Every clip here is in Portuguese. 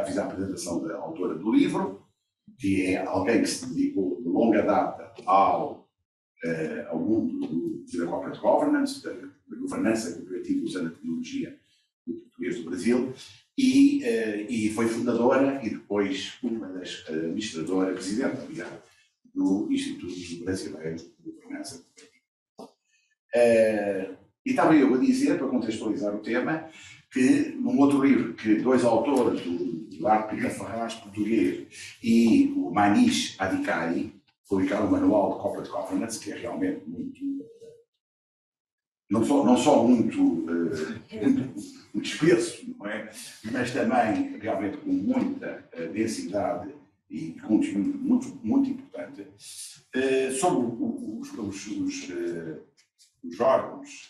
já fiz a apresentação da autora do livro, que é alguém que se dedicou de longa data ao mundo da corporate governance, da governança corporativa usando a tecnologia do português do Brasil, e foi fundadora e depois uma das administradoras, presidente, aliás, do Instituto Brasileiro de Governança Corporativa. E estava eu a dizer, para contextualizar o tema, que num outro livro que dois autores, o Eduardo Pita Ferraz, português, e o Manish Adhikari, publicaram o Manual de Corporate Governance, que é realmente muito, não só muito espesso, não é? Mas também realmente com muita densidade e conteúdo muito importante, sobre os órgãos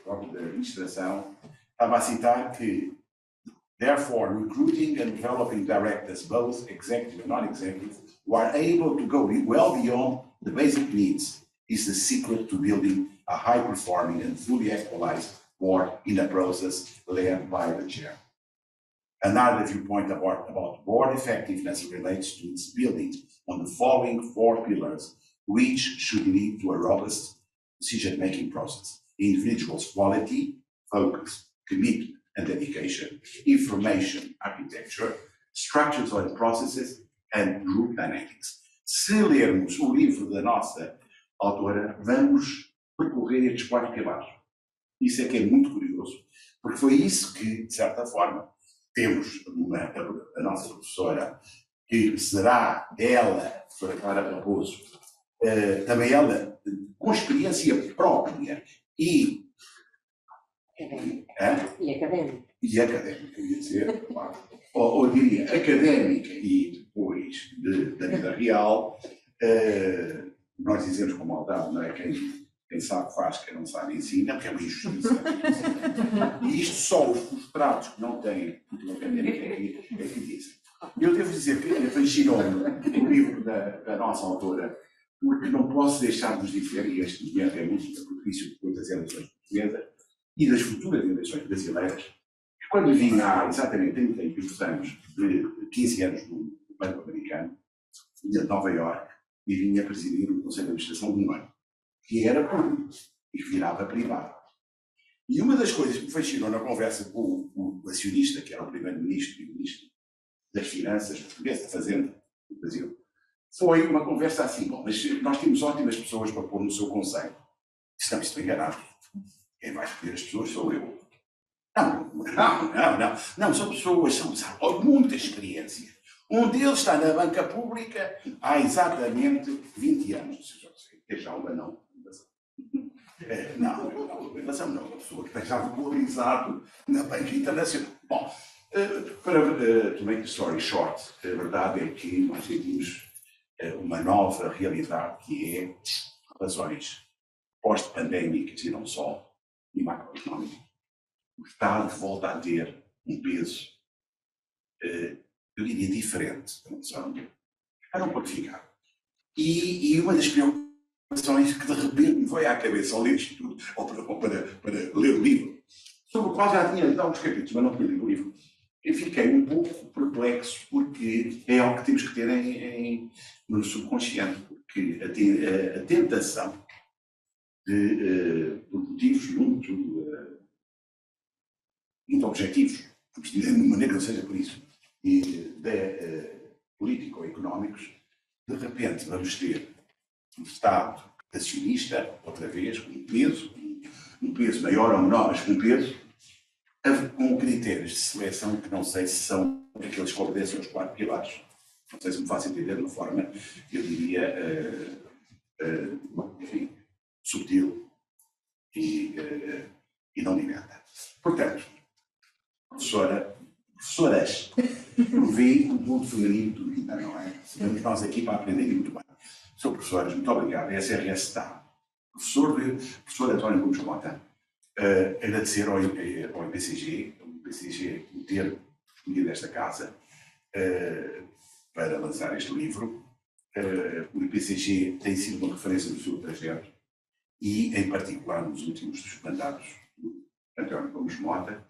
da administração. Estava a citar que, therefore, recruiting and developing directors, both executive and non-executive, who are able to go well beyond the basic needs, is the secret to building a high-performing and fully actualized board in a process led by the chair. Another viewpoint about board effectiveness relates to its building on the following four pillars, which should lead to a robust decision-making process: individuals' quality, focus, commitment and dedication, information architecture, structures and processes, and group dynamics. Se lermos o livro da nossa autora, vamos percorrer estes quatro pilares. Isso é que é muito curioso, porque foi isso que, de certa forma, temos a nossa professora, que será ela, a professora Clara Raposo, também ela, com experiência própria e académica. E académica, ia dizer, claro. Ou diria, académica e depois da vida real, nós dizemos com maldade, não é? Quem sabe faz, quem não sabe ensina, porque é uma injustiça. E isto só os frustrados que não têm título académico é que dizem. Eu devo dizer que fascinou-me o livro da nossa autora, porque não posso deixar de dizer, e este momento é muito propício depois das eleições portuguesas e das futuras eleições brasileiras, que quando vim há exatamente 32 anos, de 15 anos do Banco Americano, vinha de Nova Iorque e vinha presidir o Conselho de Administração de um ano, que era público e que virava privado. E uma das coisas que me fascinou na conversa com o acionista, que era o primeiro-ministro e o ministro das Finanças português, da Fazenda do Brasil, foi uma conversa assim: bom, mas nós temos ótimas pessoas para pôr no seu conselho. Estamos enganados. Quem vai escolher as pessoas sou eu. Não, são pessoas, são muita experiência. Um deles está na banca pública há exatamente 20 anos. Já uma não. Não, uma pessoa que esteja regularizado na banca internacional. Bom, to make the story short, a verdade é que nós sentimos uma nova realidade, que é relações pós-pandémicas e não só, e macroeconómicas. O Estado volta a ter um peso, eu diria, diferente. Não pode ficar. E uma das preocupações que de repente me veio à cabeça ao ler isto tudo, ou para ler o livro, sobre o qual já tinha lido alguns capítulos, mas não tinha lido o livro, eu fiquei um pouco perplexo, porque é algo que temos que ter no subconsciente, porque a tentação de motivos muito objetivos, de maneira que não seja por isso, e político-económicos, de repente vamos ter um Estado acionista, outra vez, com um peso maior ou menor, mas com um peso, com critérios de seleção que não sei se são aqueles que obedecem aos 4 pilares. Não sei se me faço entender de uma forma, eu diria, enfim, subtil e não direta. Portanto, professoras, provei o mundo feminino do vida, não é? Estamos nós aqui para aprender muito bem. Sou professoras, muito obrigado. A SRS está. Professor António Gomes Mota, agradecer ao IPCG, por ter escolhido esta casa para lançar este livro. O IPCG tem sido uma referência do seu trajeto e, em particular, nos últimos mandatos do António Gomes Mota,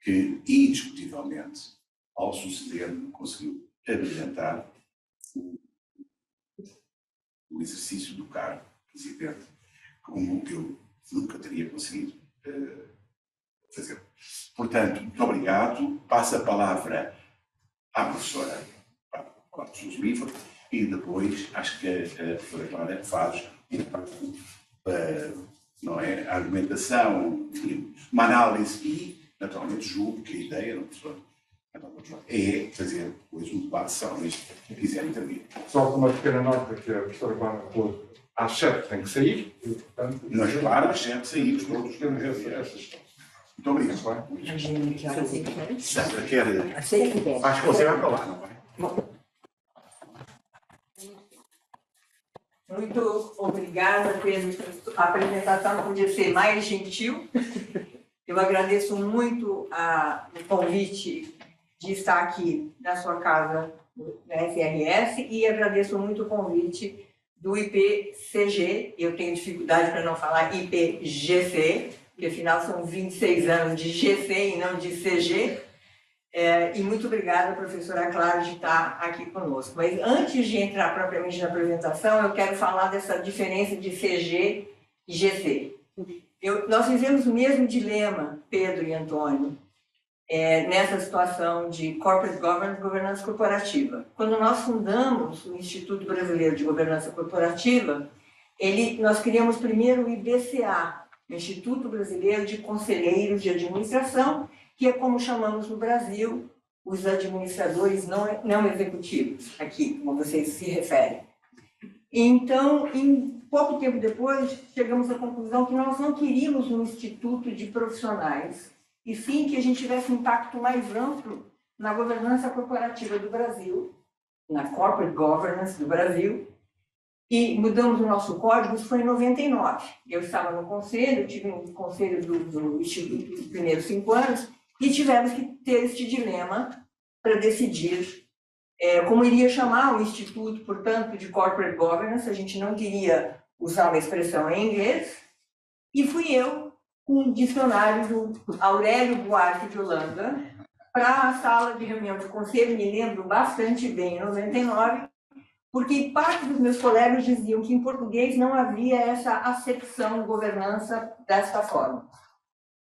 que, indiscutivelmente, ao suceder, conseguiu abrilhantar o exercício do cargo de presidente, como eu nunca teria conseguido fazer. Portanto, muito obrigado. Passo a palavra à professora Cláudia Sousa Bifa e depois acho que a professora Cláudia faz não é, a argumentação, uma análise e, naturalmente, julgo que a ideia da professora é fazer depois um debate se alguém quiser intervir. Só com uma pequena nota que a professora Clara pôs, às 7 tem que sair, e, portanto... Mas, claro, às 7 saímos todos. Muito obrigado. Imagino que horas é que quer. Sandra, quer... Sei que der. Acho que você vai falar, não vai? Muito obrigada, Pedro. A apresentação não podia ser mais gentil. Eu agradeço muito o convite de estar aqui na sua casa, na FRS, e agradeço muito o convite do IPCG. Eu tenho dificuldade para não falar IPGC, porque afinal são 26 anos de GC e não de CG. E muito obrigada, professora Clara, de estar aqui conosco. Mas antes de entrar propriamente na apresentação, eu quero falar dessa diferença de CG e GC. Nós fizemos o mesmo dilema, Pedro e Antônio, nessa situação de Corporate Governance, governança corporativa. Quando nós fundamos o Instituto Brasileiro de Governança Corporativa, nós criamos primeiro o IBCA, o Instituto Brasileiro de Conselheiros de Administração, que é como chamamos no Brasil os administradores não executivos, aqui, como vocês se referem. Então, em pouco tempo depois, chegamos à conclusão que nós não queríamos um instituto de profissionais, e sim que a gente tivesse um impacto mais amplo na governança corporativa do Brasil, na corporate governance do Brasil, e mudamos o nosso código, isso foi em 99. Eu estava no conselho, tive um conselho do Instituto nos primeiros 5 anos, e tivemos que ter este dilema para decidir como iria chamar o Instituto, portanto, de Corporate Governance. A gente não queria usar uma expressão em inglês, e fui eu, com um dicionário do Aurélio Buarque de Holanda, para a sala de reunião do conselho, me lembro bastante bem, em 99, porque parte dos meus colegas diziam que em português não havia essa acepção de governança desta forma.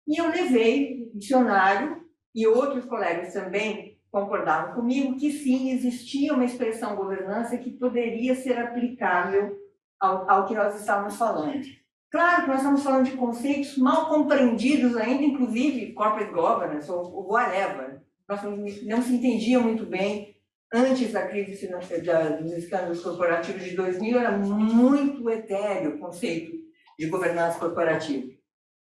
E eu levei o dicionário, e outros colegas também concordavam comigo, que sim, existia uma expressão governança que poderia ser aplicável ao que nós estávamos falando. Claro que nós estamos falando de conceitos mal compreendidos ainda, inclusive corporate governance ou whatever. Nós não se entendia muito bem. Antes da crise dos escândalos corporativos de 2000, era muito etéreo o conceito de governança corporativa.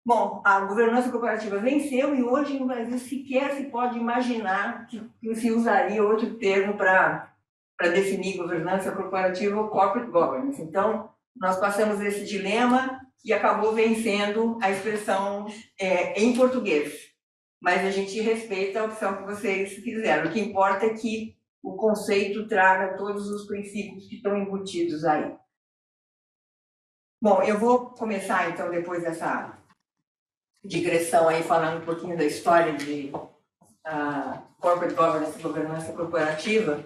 Bom, a governança corporativa venceu e hoje no Brasil sequer se pode imaginar que se usaria outro termo para definir governança corporativa ou corporate governance. Então, nós passamos esse dilema e acabou vencendo a expressão em português. Mas a gente respeita a opção que vocês fizeram. O que importa é que o conceito traga todos os princípios que estão embutidos aí. Bom, eu vou começar, então, depois dessa digressão aí, falando um pouquinho da história de Corporate Governance, governança corporativa,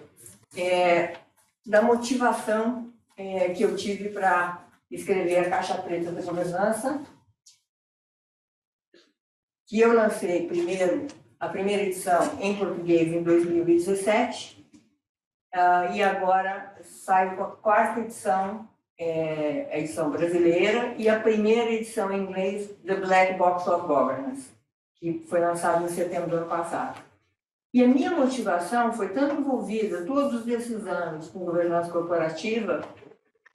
da motivação que eu tive para escrever a Caixa Preta da Governança, que eu lancei primeiro, a primeira edição em português em 2017, e agora sai com a 4ª edição, a edição brasileira, e a primeira edição em inglês, The Black Box of Governance, que foi lançado em setembro do ano passado. E a minha motivação foi tanto envolvida todos esses anos com governança corporativa.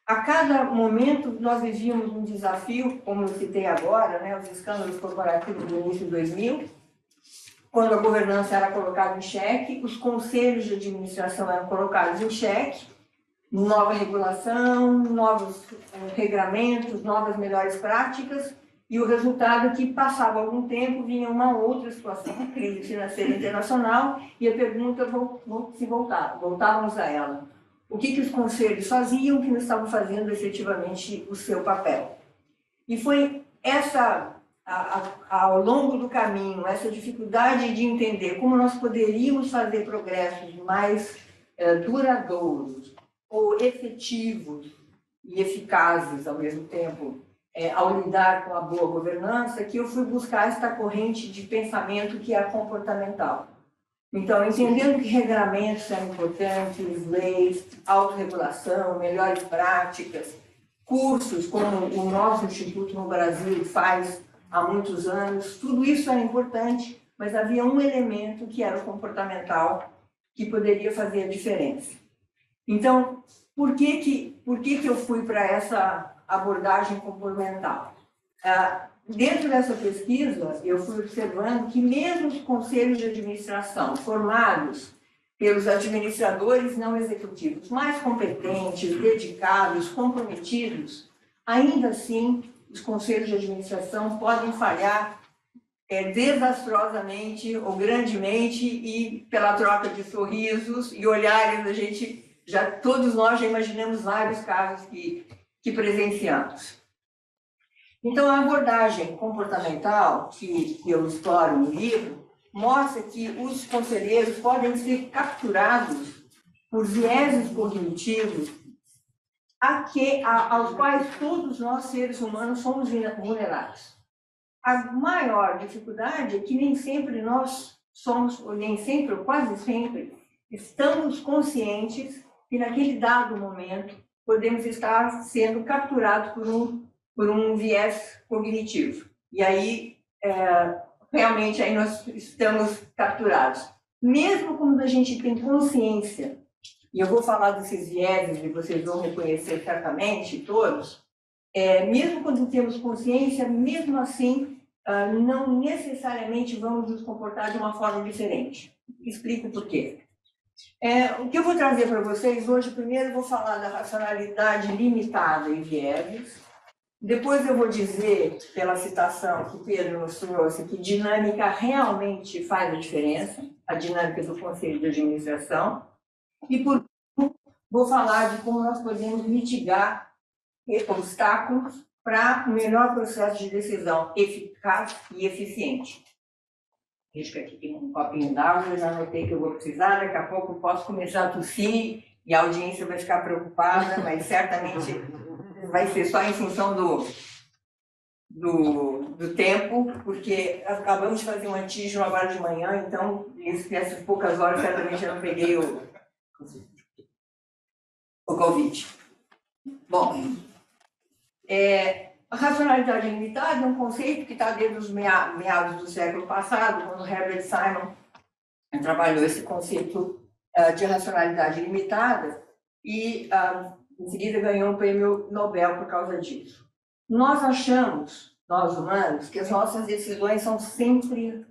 A cada momento nós vivíamos um desafio, como eu citei agora, né, os escândalos corporativos do início de 2000, quando a governança era colocada em xeque, os conselhos de administração eram colocados em xeque, nova regulação, novos regramentos, novas melhores práticas, e o resultado é que, passava algum tempo, vinha uma outra situação, crise financeira internacional, e a pergunta voltávamos a ela. O que os conselhos faziam, que não estavam fazendo efetivamente o seu papel? E foi essa ao longo do caminho, essa dificuldade de entender como nós poderíamos fazer progressos mais duradouros ou efetivos e eficazes ao mesmo tempo, ao lidar com a boa governança, que eu fui buscar esta corrente de pensamento que é a comportamental. Então, entendendo que regramentos eram importantes, leis, autorregulação, melhores práticas, cursos como o nosso Instituto no Brasil faz há muitos anos, tudo isso era importante, mas havia um elemento que era o comportamental que poderia fazer a diferença. Então, por que eu fui para essa abordagem comportamental? Dentro dessa pesquisa, eu fui observando que mesmo os conselhos de administração formados pelos administradores não executivos mais competentes, dedicados, comprometidos, ainda assim, os conselhos de administração podem falhar desastrosamente ou grandemente, e pela troca de sorrisos e olhares, todos nós já imaginamos vários casos que presenciamos. Então, a abordagem comportamental que eu exploro no livro mostra que os conselheiros podem ser capturados por vieses cognitivos aos quais todos nós, seres humanos, somos vulneráveis. A maior dificuldade é que nem sempre nós somos, ou nem sempre, ou quase sempre, estamos conscientes que naquele dado momento podemos estar sendo capturados por um viés cognitivo. E aí, realmente, aí nós estamos capturados. Mesmo quando a gente tem consciência, e eu vou falar desses vieses, e vocês vão reconhecer certamente, todos, mesmo quando temos consciência, mesmo assim, não necessariamente vamos nos comportar de uma forma diferente. Explico por quê. O que eu vou trazer para vocês hoje, primeiro eu vou falar da racionalidade limitada em vieses, depois eu vou dizer, pela citação que Pedro nos trouxe, que dinâmica realmente faz a diferença, a dinâmica do Conselho de Administração, e por último vou falar de como nós podemos mitigar obstáculos para um melhor processo de decisão eficaz e eficiente. Vejo que aqui tem um copinho d'água, eu já notei que eu vou precisar, daqui a pouco eu posso começar a tossir e a audiência vai ficar preocupada, mas certamente vai ser só em função do tempo, porque acabamos de fazer um antígeno agora de manhã, então nessas poucas horas certamente eu não peguei o Covid. Bom, a racionalidade limitada é um conceito que está desde os meados do século passado, quando Herbert Simon trabalhou esse conceito de racionalidade limitada e, em seguida, ganhou um prêmio Nobel por causa disso. Nós achamos, nós humanos, que as nossas decisões são sempre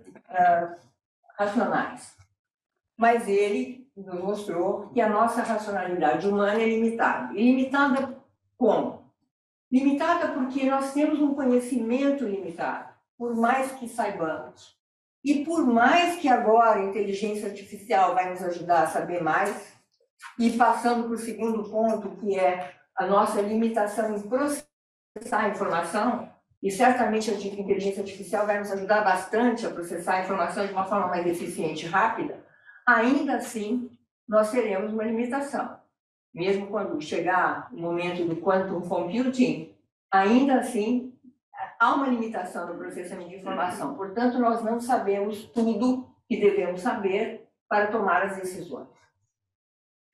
racionais, mas ele nos mostrou que a nossa racionalidade humana é limitada. E limitada como? Limitada porque nós temos um conhecimento limitado, por mais que saibamos. E por mais que agora a inteligência artificial vai nos ajudar a saber mais, e passando para o segundo ponto, que é a nossa limitação em processar a informação, e certamente a inteligência artificial vai nos ajudar bastante a processar a informação de uma forma mais eficiente e rápida, ainda assim nós teremos uma limitação. Mesmo quando chegar o momento do quantum computing, ainda assim há uma limitação no processamento de informação. Portanto, nós não sabemos tudo que devemos saber para tomar as decisões.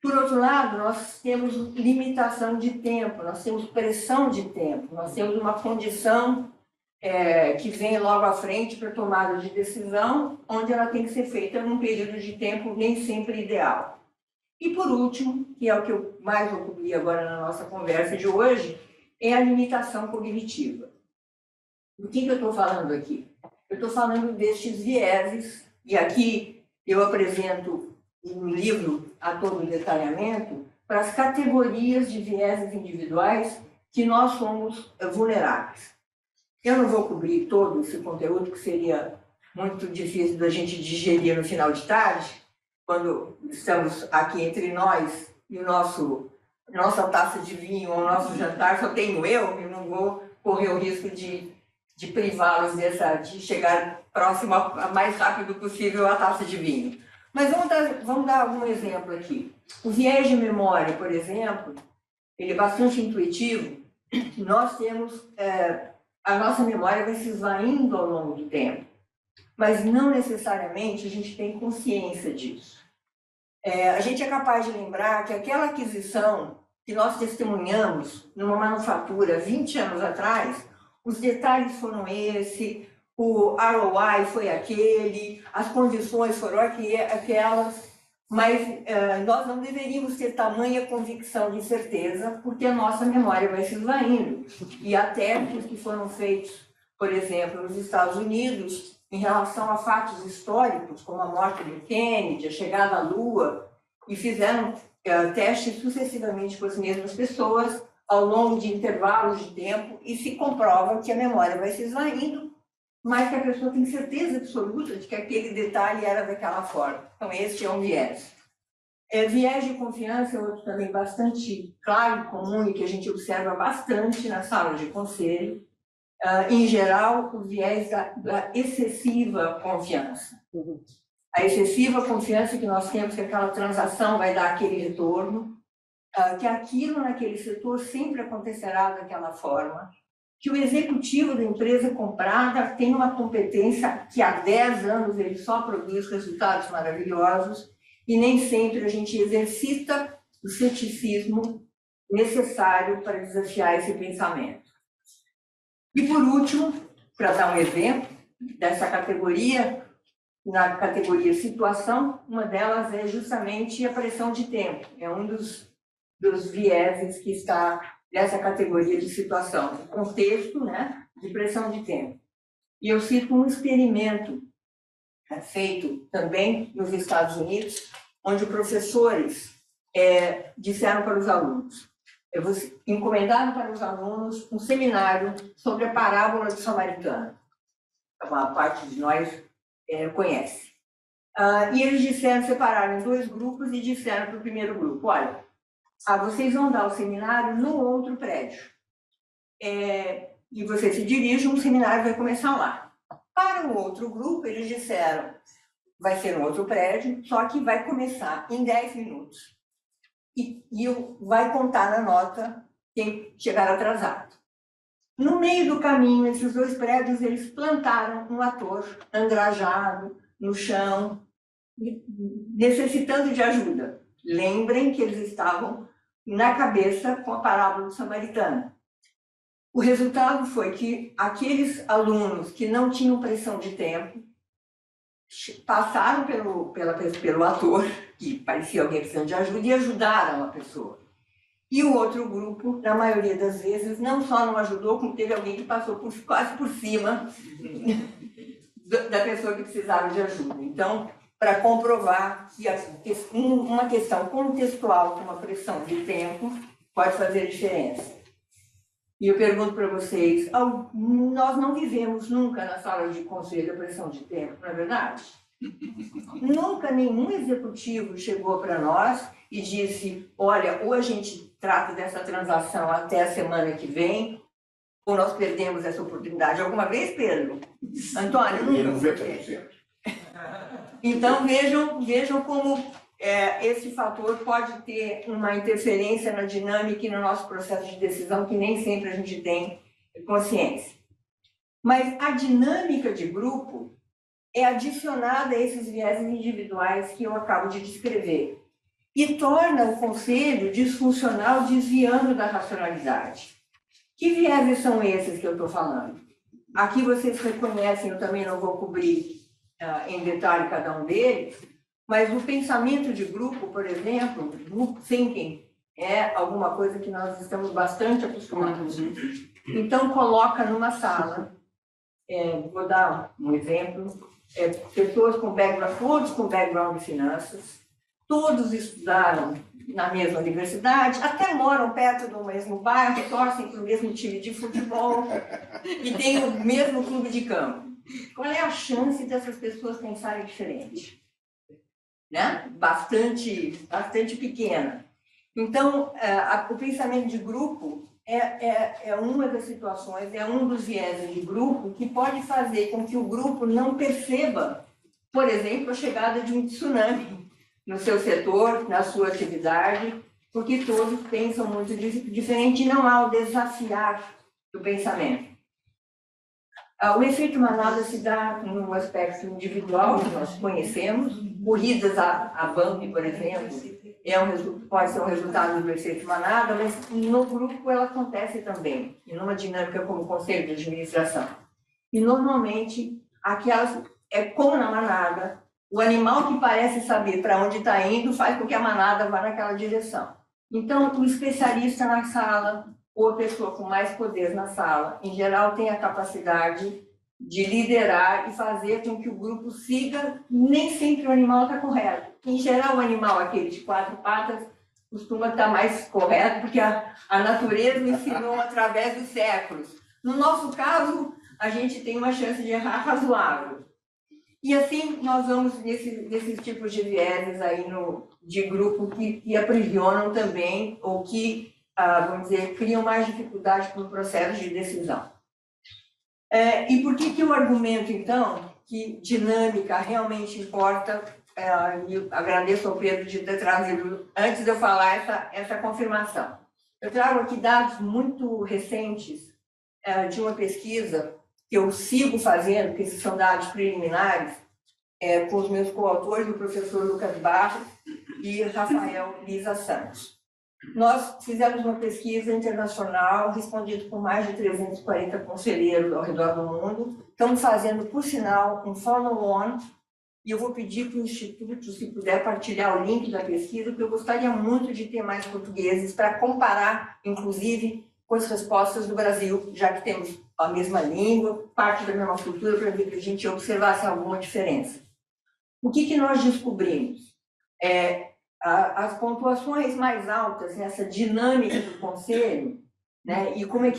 Por outro lado, nós temos limitação de tempo, nós temos pressão de tempo, nós temos uma condição que vem logo à frente para tomada de decisão, onde ela tem que ser feita num período de tempo nem sempre ideal. E por último, que é o que eu mais vou cobrir agora na nossa conversa de hoje, é a limitação cognitiva. Do que eu estou falando aqui? Eu estou falando destes vieses, e aqui eu apresento um livro a todo detalhamento para as categorias de vieses individuais que nós somos vulneráveis. Eu não vou cobrir todo esse conteúdo, que seria muito difícil da gente digerir no final de tarde, quando estamos aqui entre nós e nossa taça de vinho ou nosso jantar, só tenho eu não vou correr o risco de de privá-los de chegar próximo, mais rápido possível à taça de vinho. Mas vamos dar algum exemplo aqui. O viés de memória, por exemplo, ele é bastante intuitivo. Nós temos, a nossa memória vai se esvaindo ao longo do tempo, mas não necessariamente a gente tem consciência disso. A gente é capaz de lembrar que aquela aquisição que nós testemunhamos numa manufatura 20 anos atrás, os detalhes foram esse, o ROI foi aquele, as condições foram aquelas, mas nós não deveríamos ter tamanha convicção de certeza, porque a nossa memória vai se esvaindo. E até os que foram feitos, por exemplo, nos Estados Unidos, em relação a fatos históricos, como a morte do Kennedy, a chegada à Lua, e fizeram testes sucessivamente com as mesmas pessoas, ao longo de intervalos de tempo, e se comprova que a memória vai se esvaindo, mas que a pessoa tem certeza absoluta de que aquele detalhe era daquela forma. Então, esse é um viés. Viés de confiança é outro também bastante claro e comum, e que a gente observa bastante na sala de conselho. Em geral, o viés da excessiva confiança. A excessiva confiança que nós temos que aquela transação vai dar aquele retorno, que aquilo naquele setor sempre acontecerá daquela forma, que o executivo da empresa comprada tem uma competência que há 10 anos ele só produz resultados maravilhosos, e nem sempre a gente exercita o ceticismo necessário para desafiar esse pensamento. E, por último, para dar um exemplo dessa categoria, na categoria situação, uma delas é justamente a pressão de tempo. É um dos vieses que está nessa categoria de situação, o contexto, né, de pressão de tempo. E eu cito um experimento feito também nos Estados Unidos, onde professores disseram para os alunos, encomendaram para os alunos um seminário sobre a parábola do samaritano. Uma parte de nós conhece. E eles separaram em 2 grupos e disseram para o primeiro grupo, olha, vocês vão dar o seminário no outro prédio. E você se dirige, um seminário vai começar lá. Para o outro grupo, eles disseram, vai ser um outro prédio, só que vai começar em 10 minutos. E vai contar na nota quem chegar atrasado. No meio do caminho, esses 2 prédios, eles plantaram um ator andrajado no chão, necessitando de ajuda. Lembrem que eles estavam na cabeça com a parábola do samaritano. O resultado foi que aqueles alunos que não tinham pressão de tempo passaram pelo ator, que parecia alguém precisando de ajuda, e ajudaram a pessoa. E o outro grupo, na maioria das vezes, não só não ajudou, como teve alguém que passou quase por cima da pessoa que precisava de ajuda. Então, para comprovar que uma questão contextual com uma pressão de tempo pode fazer diferença. E eu pergunto para vocês, nós não vivemos nunca na sala de conselho a pressão de tempo, não é verdade? Nunca nenhum executivo chegou para nós e disse, olha, ou a gente trata dessa transação até a semana que vem, ou nós perdemos essa oportunidade. Alguma vez, Pedro? Antônio, nunca. Então, vejam como esse fator pode ter uma interferência na dinâmica e no nosso processo de decisão, que nem sempre a gente tem consciência. Mas a dinâmica de grupo é adicionada a esses vieses individuais que eu acabo de descrever e torna o conselho disfuncional, desviando da racionalidade. Que vieses são esses que eu estou falando? Aqui vocês reconhecem, eu também não vou cobrir em detalhe cada um deles, mas o pensamento de grupo, por exemplo, group thinking, é alguma coisa que nós estamos bastante acostumados. Então, coloca numa sala, vou dar um exemplo, pessoas com background, todos com background de finanças, todos estudaram na mesma universidade, até moram perto do mesmo bairro, torcem para o mesmo time de futebol e têm o mesmo clube de campo. Qual é a chance dessas pessoas pensarem diferente? Né? Bastante pequena. Então, o pensamento de grupo é uma das situações, é um dos vieses de grupo que pode fazer com que o grupo não perceba, por exemplo, a chegada de um tsunami no seu setor, na sua atividade, porque todos pensam muito diferente e não há o desafiar do pensamento. O efeito manada se dá no aspecto individual, que nós conhecemos. Corridas a bump, por exemplo, pode ser um resultado do efeito manada, mas no grupo ela acontece também, e numa dinâmica como conselho de administração. E, normalmente, é como na manada, o animal que parece saber para onde está indo faz com que a manada vá naquela direção. Então, o especialista na sala, ou a pessoa com mais poder na sala, em geral, tem a capacidade de liderar e fazer com que o grupo siga. Nem sempre o animal está correto. Em geral, o animal, aquele de 4 patas, costuma estar mais correto, porque a natureza o ensinou através dos séculos. No nosso caso, a gente tem uma chance de errar razoável. E assim, nós vamos nesses tipos de vieses aí de grupo que aprisionam também, ou que, vamos dizer, criam mais dificuldade para o processo de decisão. E por que eu argumento, então, que dinâmica realmente importa? E agradeço ao Pedro de ter trazido, antes de eu falar, essa confirmação. Eu trago aqui dados muito recentes de uma pesquisa que eu sigo fazendo, que esses são dados preliminares, com os meus coautores, o professor Lucas Barros e Rafael Lisa Santos. Nós fizemos uma pesquisa internacional, respondida por mais de 340 conselheiros ao redor do mundo. Estamos fazendo, por sinal, um follow-on, e eu vou pedir para o Instituto, se puder, partilhar o link da pesquisa, porque eu gostaria muito de ter mais portugueses para comparar, inclusive, com as respostas do Brasil, já que temos a mesma língua, parte da mesma cultura, para ver que a gente observasse alguma diferença. O que nós descobrimos? As pontuações mais altas nessa dinâmica do conselho, né, e como é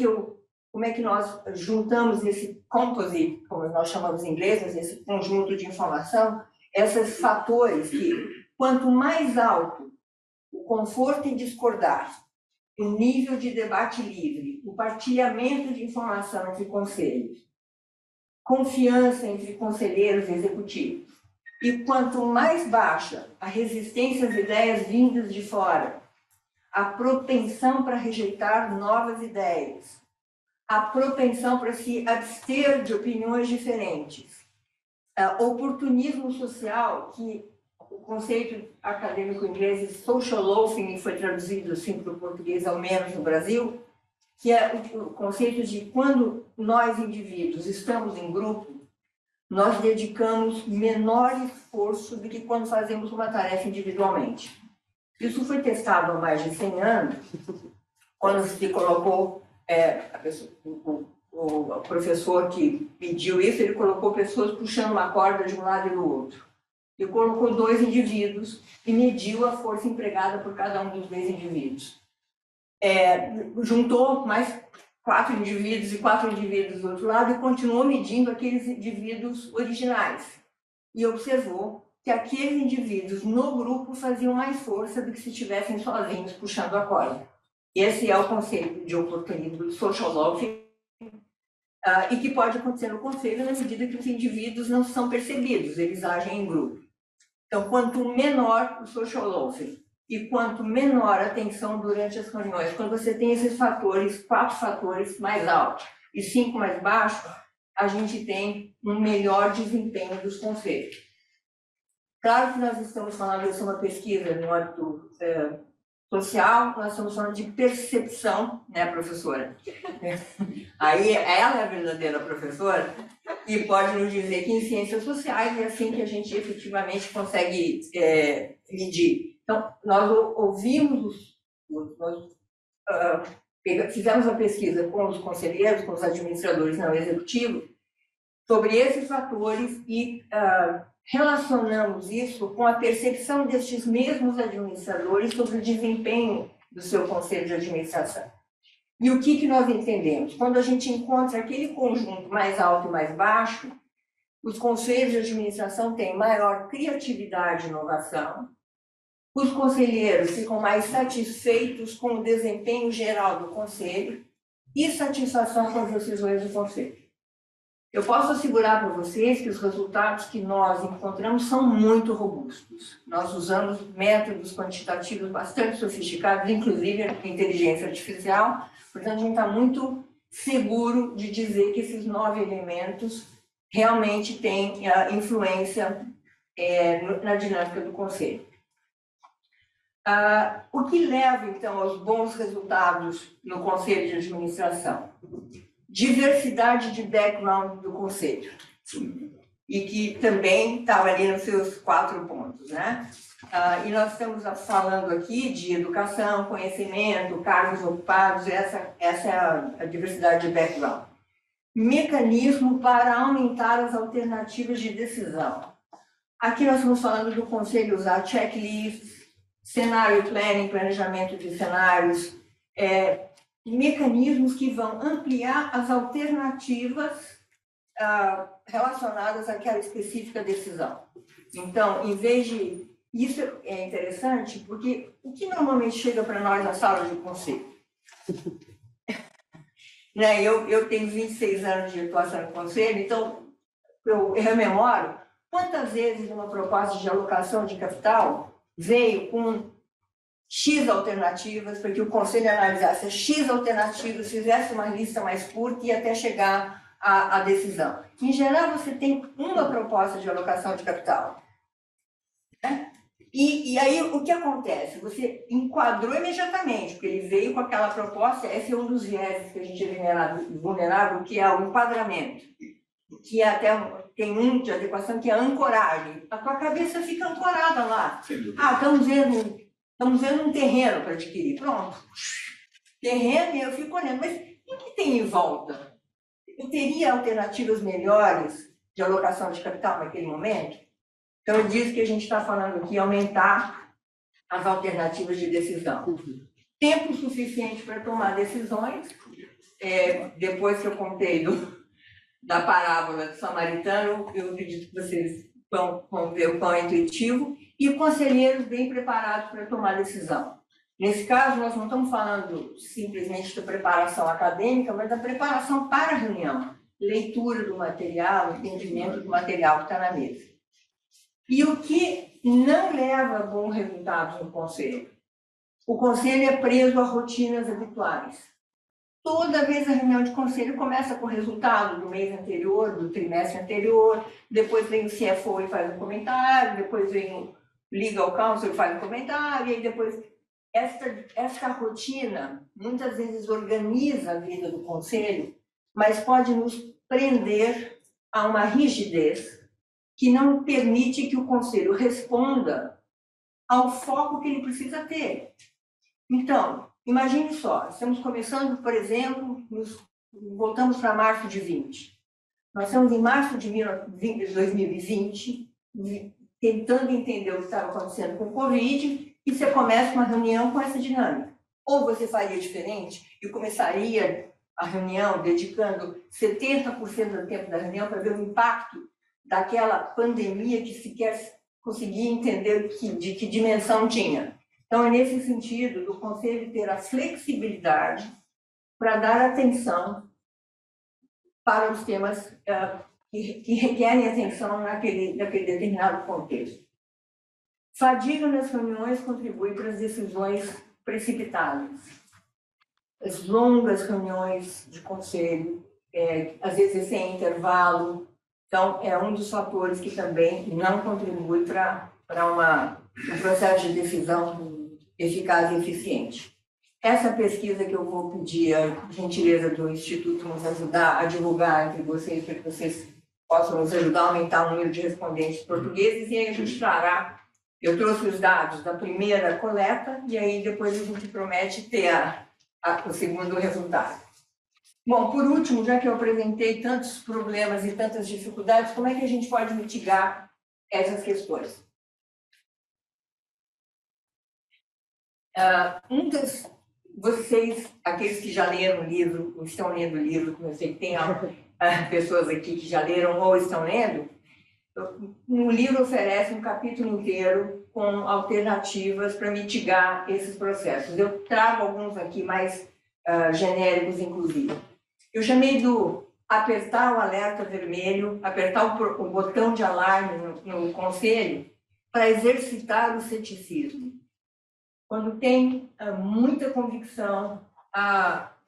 que nós juntamos esse composite, como nós chamamos em inglês, esse conjunto de informação, esses fatores que, quanto mais alto o conforto em discordar, o nível de debate livre, o partilhamento de informação entre conselhos, confiança entre conselheiros e executivos, e quanto mais baixa a resistência às ideias vindas de fora, a propensão para rejeitar novas ideias, a propensão para se abster de opiniões diferentes, oportunismo social, que o conceito acadêmico inglês social loafing foi traduzido assim para o português, ao menos no Brasil, que é o conceito de quando nós, indivíduos, estamos em grupo, nós dedicamos menor esforço do que quando fazemos uma tarefa individualmente. Isso foi testado há mais de 100 anos, quando se colocou, o professor que pediu isso, ele colocou pessoas puxando uma corda de um lado e do outro. Ele colocou 2 indivíduos e mediu a força empregada por cada um dos 2 indivíduos. Juntou mais 4 indivíduos e 4 indivíduos do outro lado e continuou medindo aqueles indivíduos originais. E observou que aqueles indivíduos no grupo faziam mais força do que se estivessem sozinhos puxando a corda. Esse é o conceito de oportunismo social loafing, e que pode acontecer no conselho na medida que os indivíduos não são percebidos, eles agem em grupo. Então, quanto menor o social loafing e quanto menor a tensão durante as reuniões, quando você tem esses fatores, 4 fatores mais altos e 5 mais baixos, a gente tem um melhor desempenho dos conselhos. Claro que nós estamos falando de uma pesquisa no âmbito social, nós estamos falando de percepção, né, professora? Aí ela é a verdadeira professora e pode nos dizer que em ciências sociais é assim que a gente efetivamente consegue medir. Então, nós ouvimos, fizemos uma pesquisa com os conselheiros, com os administradores não executivos, sobre esses fatores e relacionamos isso com a percepção destes mesmos administradores sobre o desempenho do seu conselho de administração. E o que nós entendemos? Quando a gente encontra aquele conjunto mais alto e mais baixo, os conselhos de administração têm maior criatividade e inovação, os conselheiros ficam mais satisfeitos com o desempenho geral do conselho e satisfação com as decisões do conselho. Eu posso assegurar para vocês que os resultados que nós encontramos são muito robustos. Nós usamos métodos quantitativos bastante sofisticados, inclusive a inteligência artificial, portanto, a gente está muito seguro de dizer que esses 9 elementos realmente têm influência na dinâmica do conselho. O que leva, então, aos bons resultados no conselho de administração? Diversidade de background do conselho, e que também estava ali nos seus 4 pontos, né? E nós estamos falando aqui de educação, conhecimento, cargos ocupados, essa é a diversidade de background. Mecanismo para aumentar as alternativas de decisão. Aqui nós estamos falando do conselho usar checklists, cenário planning, planejamento de cenários, mecanismos que vão ampliar as alternativas relacionadas àquela específica decisão. Então, em vez de... Isso é interessante porque o que normalmente chega para nós na sala de conselho? Né? Eu tenho 26 anos de atuação no conselho, então eu rememoro quantas vezes uma proposta de alocação de capital veio com X alternativas, para que o conselho analisasse X alternativas, fizesse uma lista mais curta e até chegar à decisão. Em geral, você tem uma proposta de alocação de capital. Né? E aí, o que acontece? Você enquadrou imediatamente, porque ele veio com aquela proposta, esse é um dos viéses que a gente é vulnerável, que é o enquadramento, que é até tem um de adequação, que é a ancoragem. A tua cabeça fica ancorada lá. Estamos vendo um terreno para adquirir. Pronto. Terreno, e eu fico olhando. Mas o que tem em volta? Eu teria alternativas melhores de alocação de capital naquele momento? Então, eu disse que a gente está falando aqui aumentar as alternativas de decisão. Tempo suficiente para tomar decisões. Depois que eu contei da parábola do samaritano, eu acredito que vocês vão ver o quão é intuitivo. E conselheiros bem preparados para tomar decisão. Nesse caso, nós não estamos falando simplesmente da preparação acadêmica, mas da preparação para a reunião, leitura do material, entendimento do material que está na mesa. E o que não leva a bons resultados no conselho? O conselho é preso a rotinas habituais. Toda vez a reunião de conselho começa com o resultado do mês anterior, do trimestre anterior, depois vem o CFO e faz um comentário, depois vem o Legal Counsel e faz um comentário, e aí depois... Esta rotina muitas vezes organiza a vida do conselho, mas pode nos prender a uma rigidez que não permite que o conselho responda ao foco que ele precisa ter. Então, imagine só, estamos começando, por exemplo, voltamos para março de 20. Nós estamos em março de 2020, tentando entender o que estava acontecendo com o Covid, e você começa uma reunião com essa dinâmica. Ou você faria diferente e começaria a reunião dedicando 70% do tempo da reunião para ver o impacto daquela pandemia que sequer conseguia entender de que dimensão tinha. Então, é nesse sentido do conselho ter a flexibilidade para dar atenção para os temas que requerem atenção naquele determinado contexto. Fadiga nas reuniões contribui para as decisões precipitadas. As longas reuniões de conselho, às vezes sem intervalo, então é um dos fatores que também não contribui para um processo de decisão eficaz e eficiente. Essa pesquisa que eu vou pedir a gentileza do Instituto nos ajudar a divulgar entre vocês, para que vocês possam nos ajudar a aumentar o número de respondentes portugueses, e aí a gente trará. Eu trouxe os dados da primeira coleta e aí depois a gente promete ter o segundo resultado. Bom, por último, já que eu apresentei tantos problemas e tantas dificuldades, como é que a gente pode mitigar essas questões? Vocês, aqueles que já leram o livro, ou estão lendo o livro, como eu sei que tem pessoas aqui que já leram ou estão lendo, o livro oferece um capítulo inteiro com alternativas para mitigar esses processos. Eu trago alguns aqui mais genéricos, inclusive. Eu chamei do apertar o alerta vermelho, apertar o botão de alarme no conselho para exercitar o ceticismo. Quando tem muita convicção,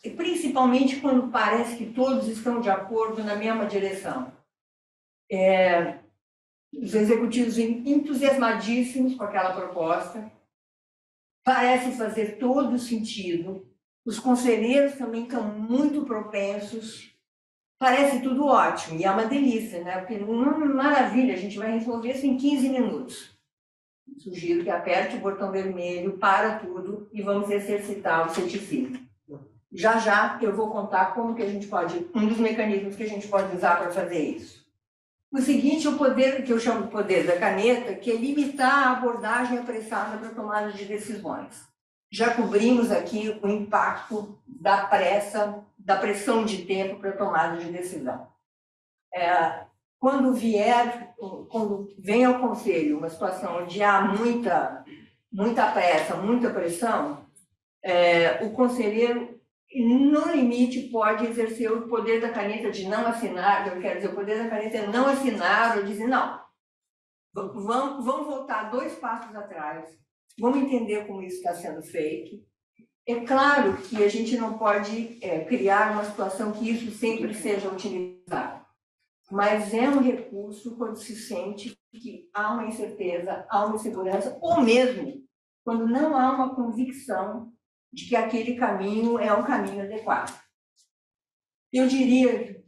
e principalmente quando parece que todos estão de acordo na mesma direção. Os executivos entusiasmadíssimos com aquela proposta, parece fazer todo sentido, os conselheiros também estão muito propensos, parece tudo ótimo, e é uma delícia, né? Porque maravilha, a gente vai resolver isso em 15 minutos. Sugiro que aperte o botão vermelho, para tudo e vamos exercitar o ceticismo. Já eu vou contar como que a gente pode, um dos mecanismos que a gente pode usar para fazer isso. O seguinte, o poder, que eu chamo de poder da caneta, que é limitar a abordagem apressada para tomada de decisões. Já cobrimos aqui o impacto da pressa, da pressão de tempo para tomada de decisão. Quando vem ao conselho uma situação onde há muita pressa, muita pressão, o conselheiro, no limite, pode exercer o poder da caneta de não assinar, eu quero dizer, o poder da caneta é não assinar ou dizer, não, vamos voltar 2 passos atrás, vamos entender como isso está sendo feito. É claro que a gente não pode criar uma situação que isso sempre seja utilizado, mas é um recurso quando se sente que há uma incerteza, há uma insegurança, ou mesmo quando não há uma convicção de que aquele caminho é um caminho adequado. Eu diria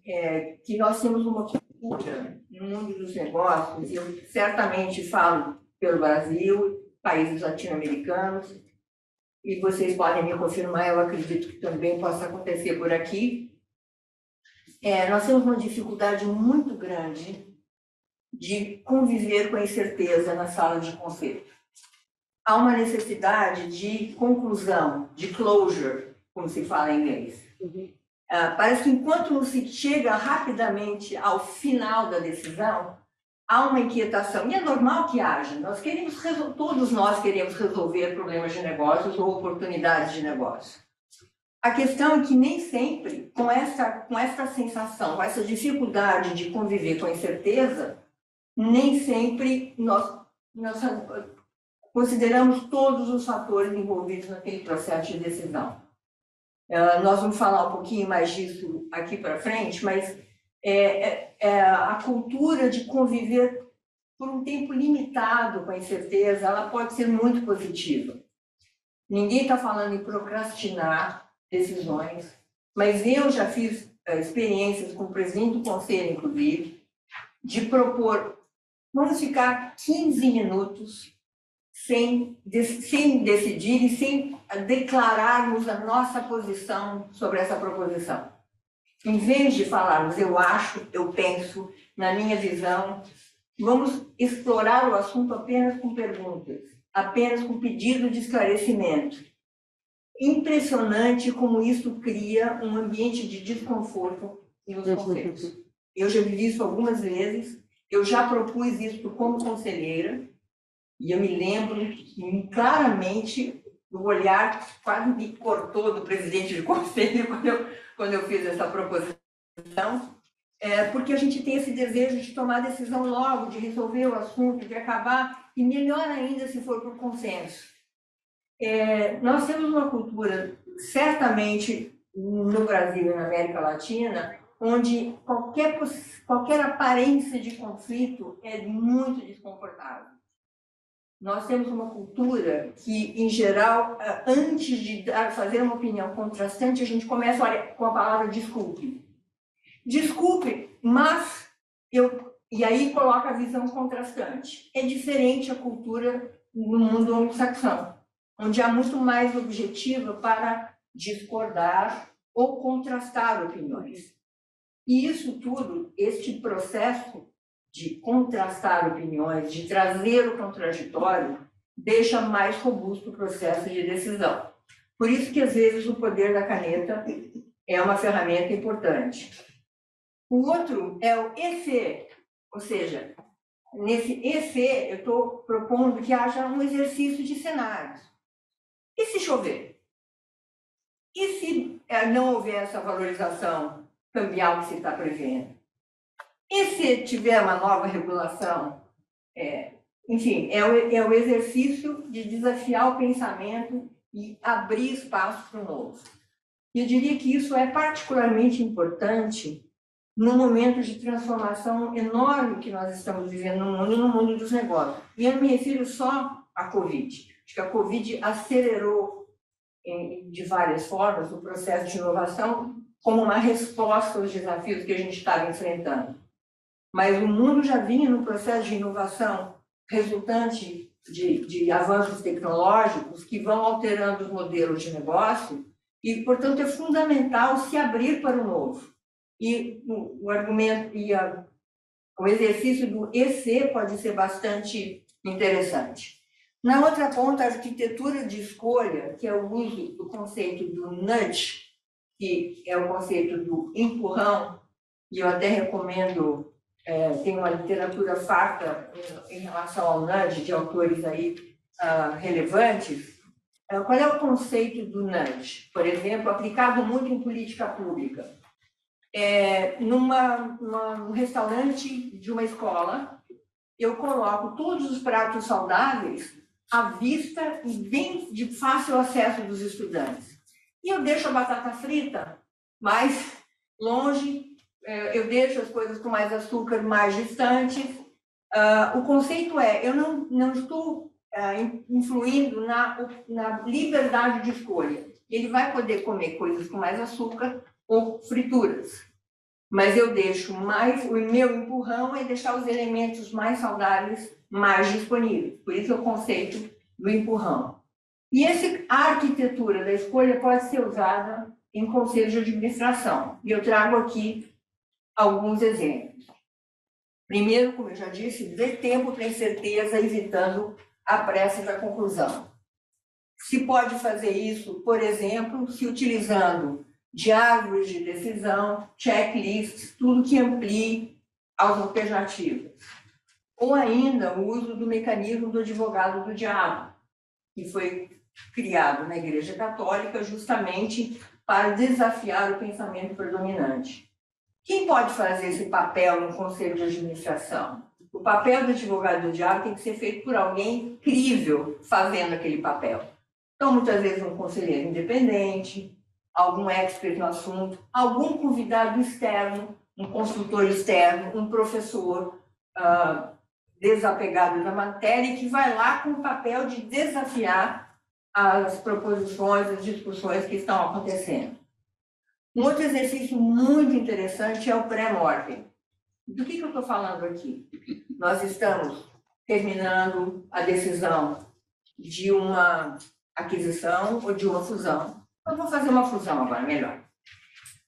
que nós temos uma cultura no mundo dos negócios, e eu certamente falo pelo Brasil, países latino-americanos, e vocês podem me confirmar, eu acredito que também possa acontecer por aqui. Nós temos uma dificuldade muito grande de conviver com a incerteza na sala de conselho. Há uma necessidade de conclusão, de closure, como se fala em inglês. Parece que enquanto não se chega rapidamente ao final da decisão, há uma inquietação. E é normal que haja. Todos nós queremos resolver problemas de negócios ou oportunidades de negócio. A questão é que nem sempre, com essa sensação, com essa dificuldade de conviver com a incerteza, nem sempre nós consideramos todos os fatores envolvidos naquele processo de decisão. Nós vamos falar um pouquinho mais disso aqui para frente, mas a cultura de conviver por um tempo limitado com a incerteza, ela pode ser muito positiva. Ninguém está falando em procrastinar decisões, mas eu já fiz experiências com o presidente do conselho, inclusive, de propor, vamos ficar 15 minutos sem decidir e sem declararmos a nossa posição sobre essa proposição. Em vez de falarmos eu acho, eu penso, na minha visão, vamos explorar o assunto apenas com perguntas, apenas com pedido de esclarecimento. Impressionante como isso cria um ambiente de desconforto nos conselhos. Eu já vivi isso algumas vezes, eu já propus isso como conselheira, e eu me lembro claramente do olhar que quase me cortou do presidente de conselho quando eu fiz essa proposição, porque a gente tem esse desejo de tomar decisão logo, de resolver o assunto, de acabar, e melhor ainda se for por consenso. Nós temos uma cultura, certamente no Brasil e na América Latina, onde qualquer aparência de conflito é muito desconfortável. Nós temos uma cultura que, em geral, antes de fazer uma opinião contrastante, a gente começa com a palavra desculpe. Desculpe, mas e aí coloca a visão contrastante. É diferente a cultura no mundo anglo-saxão, onde há muito mais objetiva para discordar ou contrastar opiniões. E isso tudo, este processo de contrastar opiniões, de trazer o contraditório, deixa mais robusto o processo de decisão. Por isso que, às vezes, o poder da caneta é uma ferramenta importante. O outro é o EFE, ou seja, nesse EC, eu estou propondo que haja um exercício de cenários. E se chover? E se não houver essa valorização cambial que se está prevendo? E se tiver uma nova regulação? Enfim, é o exercício de desafiar o pensamento e abrir espaço para o novo. E eu diria que isso é particularmente importante no momento de transformação enorme que nós estamos vivendo no mundo dos negócios. E eu não me refiro só à Covid. Acho que a Covid acelerou de várias formas o processo de inovação como uma resposta aos desafios que a gente estava enfrentando. Mas o mundo já vinha no processo de inovação resultante de avanços tecnológicos que vão alterando os modelos de negócio e, portanto, é fundamental se abrir para o novo. E o argumento o exercício do EC pode ser bastante interessante. Na outra ponta, a arquitetura de escolha, que é o uso do conceito do nudge, que é o conceito do empurrão, e eu até recomendo, tem uma literatura farta em relação ao nudge, de autores aí relevantes. Qual é o conceito do nudge? Por exemplo, aplicado muito em política pública. Num restaurante de uma escola, eu coloco todos os pratos saudáveis à vista e bem de fácil acesso dos estudantes. E eu deixo a batata frita mais longe, eu deixo as coisas com mais açúcar mais distantes. O conceito eu não estou influindo na liberdade de escolha. Ele vai poder comer coisas com mais açúcar ou frituras. Mas eu deixo mais, o meu empurrão é deixar os elementos mais saudáveis mais disponíveis. Por isso é o conceito do empurrão. E a arquitetura da escolha pode ser usada em conselhos de administração. E eu trago aqui alguns exemplos. Primeiro, como eu já disse, dê tempo para incerteza, evitando a pressa da conclusão. Se pode fazer isso, por exemplo, se utilizando de árvores de decisão, checklists, tudo que amplie as alternativas. Ou ainda o uso do mecanismo do advogado do diabo, que foi criado na Igreja Católica justamente para desafiar o pensamento predominante. Quem pode fazer esse papel no conselho de administração? O papel do advogado do diabo tem que ser feito por alguém crível fazendo aquele papel. Então, muitas vezes, um conselheiro independente, algum expert no assunto, algum convidado externo, um consultor externo, um professor desapegado da matéria, que vai lá com o papel de desafiar as proposições, as discussões que estão acontecendo. Um outro exercício muito interessante é o pré-mortem. Do que eu estou falando aqui? Nós estamos terminando a decisão de uma aquisição ou de uma fusão. Eu vou fazer uma fusão agora, melhor.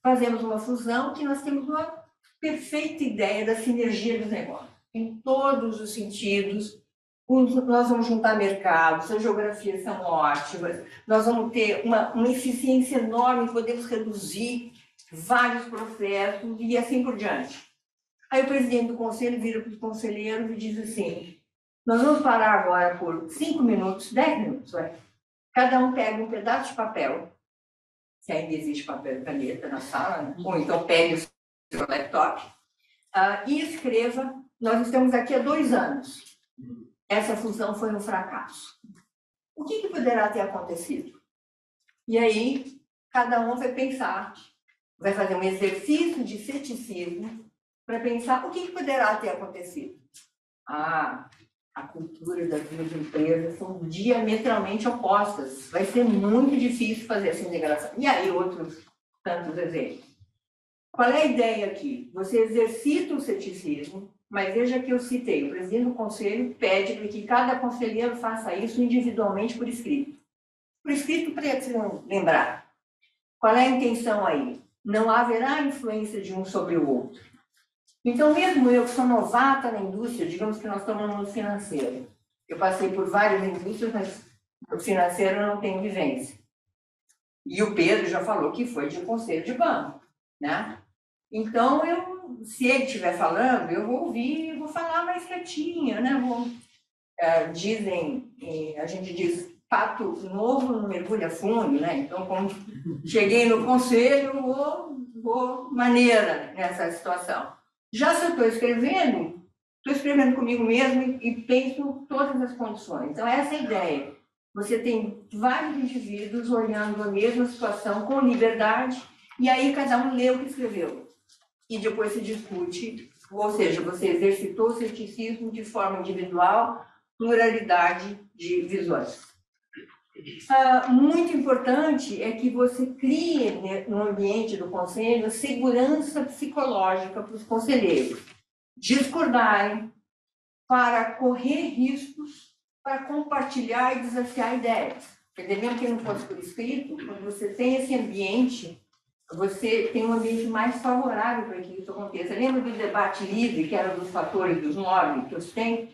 Fazemos uma fusão que nós temos uma perfeita ideia da sinergia dos negócios, em todos os sentidos. Nós vamos juntar mercados, as geografias são ótimas, nós vamos ter uma eficiência enorme, podemos reduzir vários processos e assim por diante. Aí o presidente do conselho vira para os conselheiros e diz assim: nós vamos parar agora por 5 minutos, 10 minutos, vai. Cada um pega um pedaço de papel, se ainda existe papel e caneta na sala, né? Ou então pegue o seu laptop e escreva: nós estamos aqui há 2 anos. Essa fusão foi um fracasso. O que poderá ter acontecido? E aí, cada um vai pensar, vai fazer um exercício de ceticismo para pensar o que poderá ter acontecido. A cultura das duas empresas são diametralmente opostas. Vai ser muito difícil fazer essa integração. E aí, outros tantos exemplos. Qual é a ideia aqui? Você exercita o ceticismo, mas veja que eu citei, o presidente do conselho pede para que cada conselheiro faça isso individualmente por escrito. Por escrito, para se lembrar. Qual é a intenção aí? Não haverá influência de um sobre o outro. Então, mesmo eu que sou novata na indústria, digamos que nós estamos no mundo financeiro. Eu passei por várias indústrias, mas no financeiro eu não tenho vivência. E o Pedro já falou que foi de conselho de banco, né? Então, eu Então, se ele estiver falando, eu vou ouvir e vou falar mais quietinha, né? A gente diz, pato novo não mergulha fundo, né? Então, como cheguei no conselho, vou maneira nessa situação. Já se eu estou escrevendo comigo mesmo e penso todas as condições. Então, essa é a ideia. Você tem vários indivíduos olhando a mesma situação com liberdade, e aí cada um lê o que escreveu. E depois se discute, ou seja, você exercitou o ceticismo de forma individual, pluralidade de visões. Muito importante é que você crie no ambiente do conselho segurança psicológica para os conselheiros discordarem, para correr riscos, para compartilhar e desafiar ideias. Quer dizer, mesmo que não fosse por escrito, quando você tem esse ambiente, você tem um ambiente mais favorável para que isso aconteça. Lembra do debate livre, que era dos fatores dos 9 que eu tenho?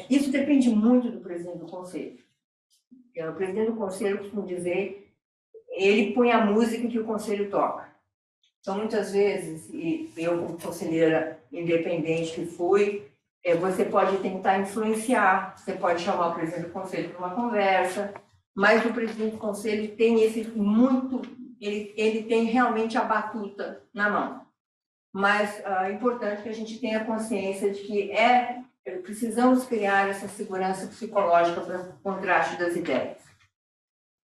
Isso depende muito do presidente do conselho. O presidente do conselho costuma dizer, ele põe a música que o conselho toca. Então, muitas vezes, e eu como conselheira independente que fui, você pode tentar influenciar, você pode chamar o presidente do conselho para uma conversa, mas o presidente do conselho tem ele tem realmente a batuta na mão. Mas é importante que a gente tenha consciência de que precisamos criar essa segurança psicológica para o contraste das ideias.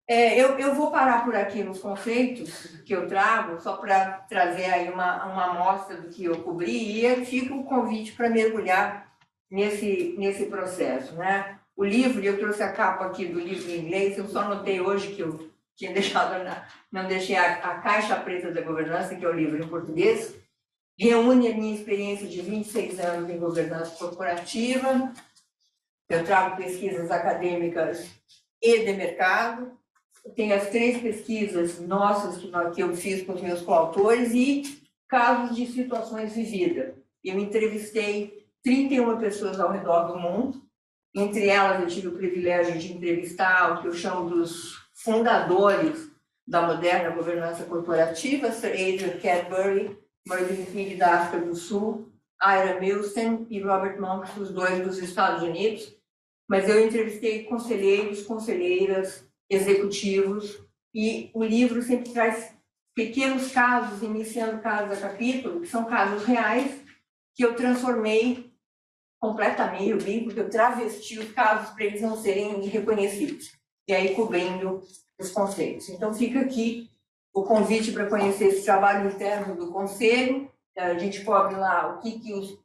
Eu vou parar por aqui nos conceitos que eu trago, só para trazer aí uma amostra do que eu cobri, e fica o convite para mergulhar nesse processo, né? O livro, eu trouxe a capa aqui do livro em inglês, eu só notei hoje que eu tinha deixado, não deixei a Caixa Preta da Governança, que é o livro em português, reúne a minha experiência de 26 anos em governança corporativa, eu trago pesquisas acadêmicas e de mercado, tem as 3 pesquisas nossas que eu fiz com os meus coautores e casos de situações vividas. Eu entrevistei 31 pessoas ao redor do mundo, entre elas eu tive o privilégio de entrevistar o que eu chamo dos fundadores da moderna governança corporativa, Sir Adrian Cadbury, Martin Filho da África do Sul, Ira Milstein e Robert Monk, os 2 dos Estados Unidos, mas eu entrevistei conselheiros, conselheiras, executivos, e o livro sempre traz pequenos casos, iniciando casos a capítulo, que são casos reais, que eu transformei completamente, eu brinco que eu travesti os casos para eles não serem reconhecidos, e aí cobrindo os conceitos. Então fica aqui o convite para conhecer esse trabalho interno do Conselho, a gente cobre lá o que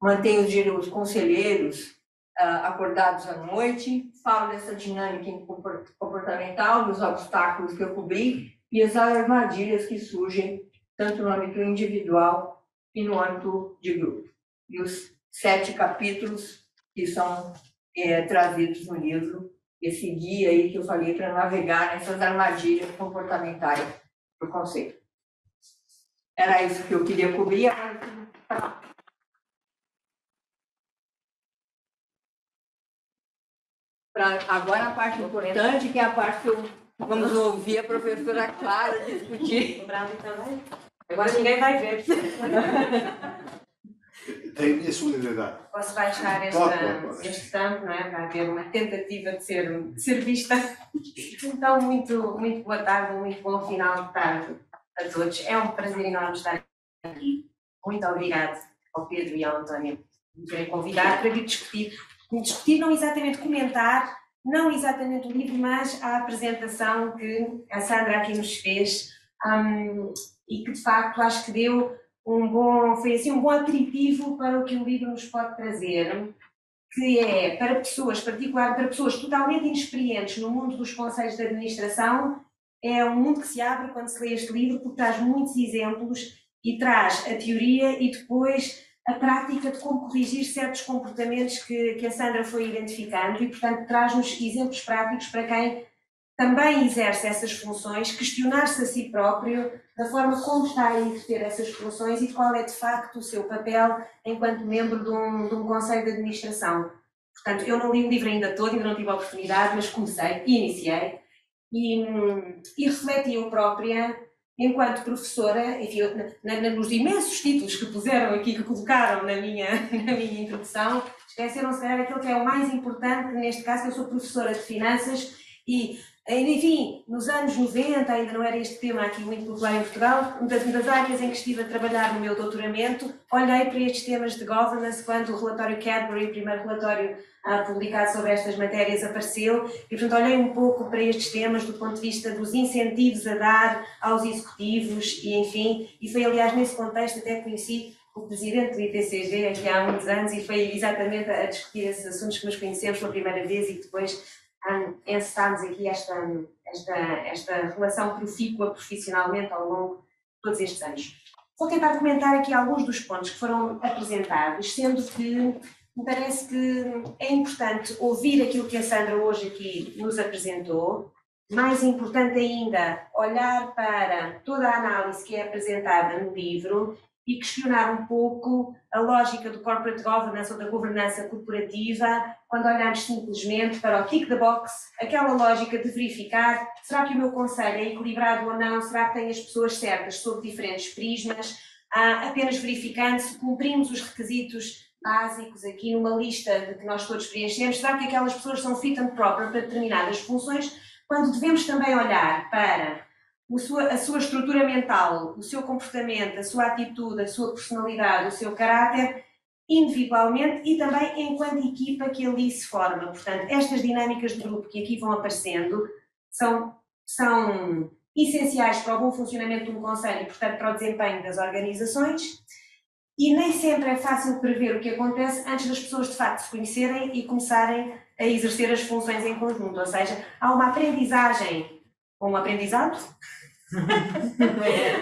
mantém os conselheiros acordados à noite, falo dessa dinâmica comportamental, dos obstáculos que eu cobri e as armadilhas que surgem tanto no âmbito individual e no âmbito de grupo. E os 7 capítulos que são trazidos no livro, esse guia aí que eu falei para navegar nessas armadilhas comportamentais do conceito. Era isso que eu queria cobrir. Agora a parte importante, que é a parte que vamos ouvir a professora Clara discutir. Também. Agora ninguém vai ver. Tem a minha solidariedade. Posso baixar este tampo, não é? Para haver uma tentativa de ser vista. Então, muito boa tarde, muito bom final de tarde a todos. É um prazer enorme estar aqui. Muito obrigado ao Pedro e ao António por me terem convidado para vir discutir, não exatamente comentar, não exatamente o livro, mas a apresentação que a Sandra aqui nos fez e que de facto acho que deu foi assim um bom aperitivo para o que o livro nos pode trazer, que é para pessoas, particular para pessoas totalmente inexperientes no mundo dos conselhos de administração, é um mundo que se abre quando se lê este livro, porque traz muitos exemplos e traz a teoria e depois a prática de como corrigir certos comportamentos que a Sandra foi identificando e, portanto, traz-nos exemplos práticos para quem também exerce essas funções, questionar-se a si próprio da forma como está a exercer essas funções e qual é, de facto, o seu papel enquanto membro de um conselho de administração. Portanto, eu não li o livro ainda todo, ainda não tive a oportunidade, mas comecei e iniciei e refleti eu própria enquanto professora, enfim, nos imensos títulos que puseram aqui, que colocaram na minha introdução, esqueceram se calhar aquilo que é o mais importante, que neste caso eu sou professora de finanças e, enfim, nos anos 90, ainda não era este tema aqui muito popular em Portugal, das áreas em que estive a trabalhar no meu doutoramento, olhei para estes temas de governance quando o relatório Cadbury, o primeiro relatório publicado sobre estas matérias, apareceu e, portanto, olhei um pouco para estes temas do ponto de vista dos incentivos a dar aos executivos e, enfim, e foi, aliás, nesse contexto até conheci o presidente do IPCG aqui há muitos anos e foi exatamente a discutir esses assuntos que nos conhecemos pela primeira vez e que depois encetámos aqui esta relação profícua profissionalmente ao longo de todos estes anos. Vou tentar comentar aqui alguns dos pontos que foram apresentados, sendo que me parece que é importante ouvir aquilo que a Sandra hoje aqui nos apresentou, mais importante ainda, olhar para toda a análise que é apresentada no livro e questionar um pouco a lógica do corporate governance ou da governança corporativa quando olhamos simplesmente para o tick the box, aquela lógica de verificar, será que o meu conselho é equilibrado ou não, será que tem as pessoas certas sob diferentes prismas, apenas verificando se cumprimos os requisitos básicos aqui numa lista de que nós todos preenchemos, será que aquelas pessoas são fit and proper para determinadas funções, quando devemos também olhar para a sua estrutura mental, o seu comportamento, a sua atitude, a sua personalidade, o seu caráter, individualmente e também enquanto equipa que ali se forma. Portanto, estas dinâmicas de grupo que aqui vão aparecendo são essenciais para o bom funcionamento de um conselho e, portanto, para o desempenho das organizações. E nem sempre é fácil prever o que acontece antes das pessoas, de facto, se conhecerem e começarem a exercer as funções em conjunto. Ou seja, há uma aprendizagem, ou um aprendizado,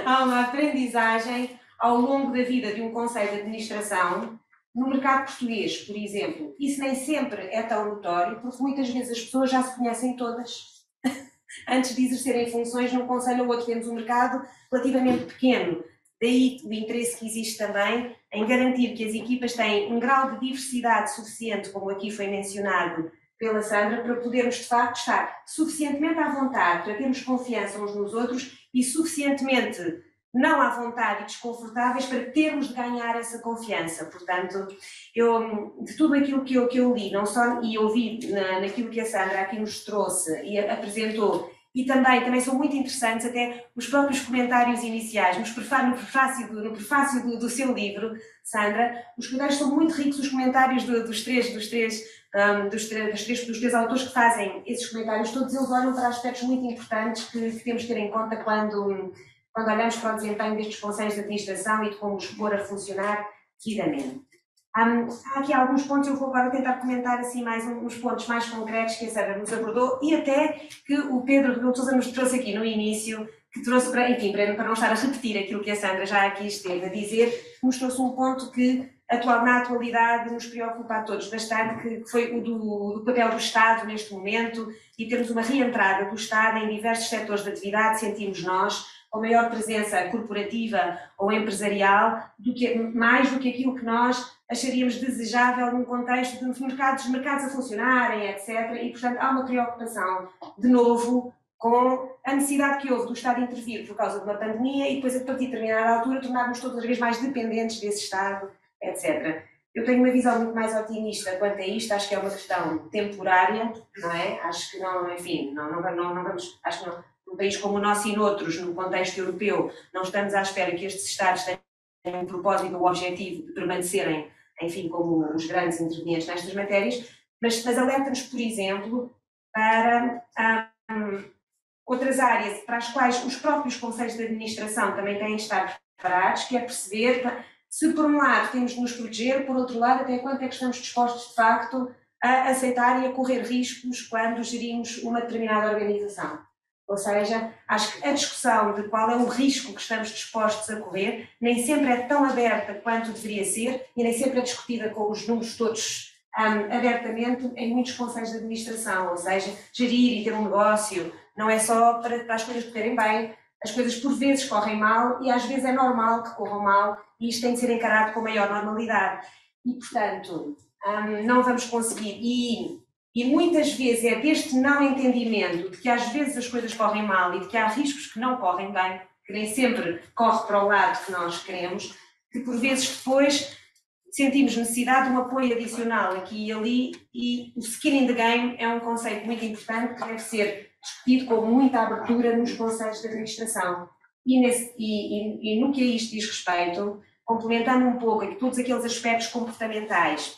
há uma aprendizagem ao longo da vida de um conselho de administração. No mercado português, por exemplo, isso nem sempre é tão notório, porque muitas vezes as pessoas já se conhecem todas antes de exercerem funções num conselho ou outro. Temos um mercado relativamente pequeno. Daí o interesse que existe também em garantir que as equipas têm um grau de diversidade suficiente, como aqui foi mencionado pela Sandra, para podermos de facto estar suficientemente à vontade, para termos confiança uns nos outros e suficientemente não à vontade e desconfortáveis para termos de ganhar essa confiança. Portanto, de tudo aquilo que eu li, não só e ouvi naquilo que a Sandra aqui nos trouxe e apresentou, e também são muito interessantes até os próprios comentários iniciais, no prefácio do seu livro, Sandra, os comentários são muito ricos, os comentários dos três autores que fazem esses comentários, todos eles olham para aspectos muito importantes que temos que ter em conta quando olhamos para o desempenho destes conselhos de administração e de como os pôr a funcionar devidamente. Há aqui alguns pontos, eu vou agora tentar comentar assim mais uns pontos mais concretos que a Sandra nos abordou e até que o Pedro Rebelo de Sousa nos trouxe aqui no início, que trouxe para não estar a repetir aquilo que a Sandra já aqui esteve a dizer, nos trouxe um ponto que na atualidade nos preocupa a todos bastante, que foi o do papel do Estado neste momento e termos uma reentrada do Estado em diversos setores de atividade, sentimos nós, com maior presença corporativa ou empresarial, mais do que aquilo que nós acharíamos desejável num contexto de mercados a funcionarem, etc. E, portanto, há uma preocupação, de novo, com a necessidade que houve do Estado intervir por causa de uma pandemia e depois, a partir de determinada altura, tornarmos todas as vezes mais dependentes desse Estado, etc. Eu tenho uma visão muito mais otimista quanto a isto, acho que é uma questão temporária, não é? Acho que não, enfim, não vamos, acho que não, num país como o nosso e noutros, no contexto europeu, não estamos à espera que estes Estados tenham um propósito ou o objetivo de permanecerem, enfim, como os grandes intervenientes nestas matérias, mas alerta-nos, por exemplo, para outras áreas para as quais os próprios conselhos de administração também têm de estar preparados, que é perceber se, por um lado, temos de nos proteger, por outro lado, até quanto é que estamos dispostos, de facto, a aceitar e a correr riscos quando gerimos uma determinada organização. Ou seja, acho que a discussão de qual é o risco que estamos dispostos a correr nem sempre é tão aberta quanto deveria ser e nem sempre é discutida com os números todos abertamente em muitos conselhos de administração. Ou seja, gerir e ter um negócio não é só para as coisas correrem bem, as coisas por vezes correm mal e às vezes é normal que corram mal e isto tem de ser encarado com maior normalidade. E, portanto, não vamos conseguir. E muitas vezes é deste não entendimento de que às vezes as coisas correm mal e de que há riscos que não correm bem, que nem sempre corre para o lado que nós queremos, que por vezes depois sentimos necessidade de um apoio adicional aqui e ali, e o skin in the game é um conceito muito importante que deve ser discutido com muita abertura nos conselhos de administração. E no que a isto diz respeito, complementando um pouco aqui todos aqueles aspectos comportamentais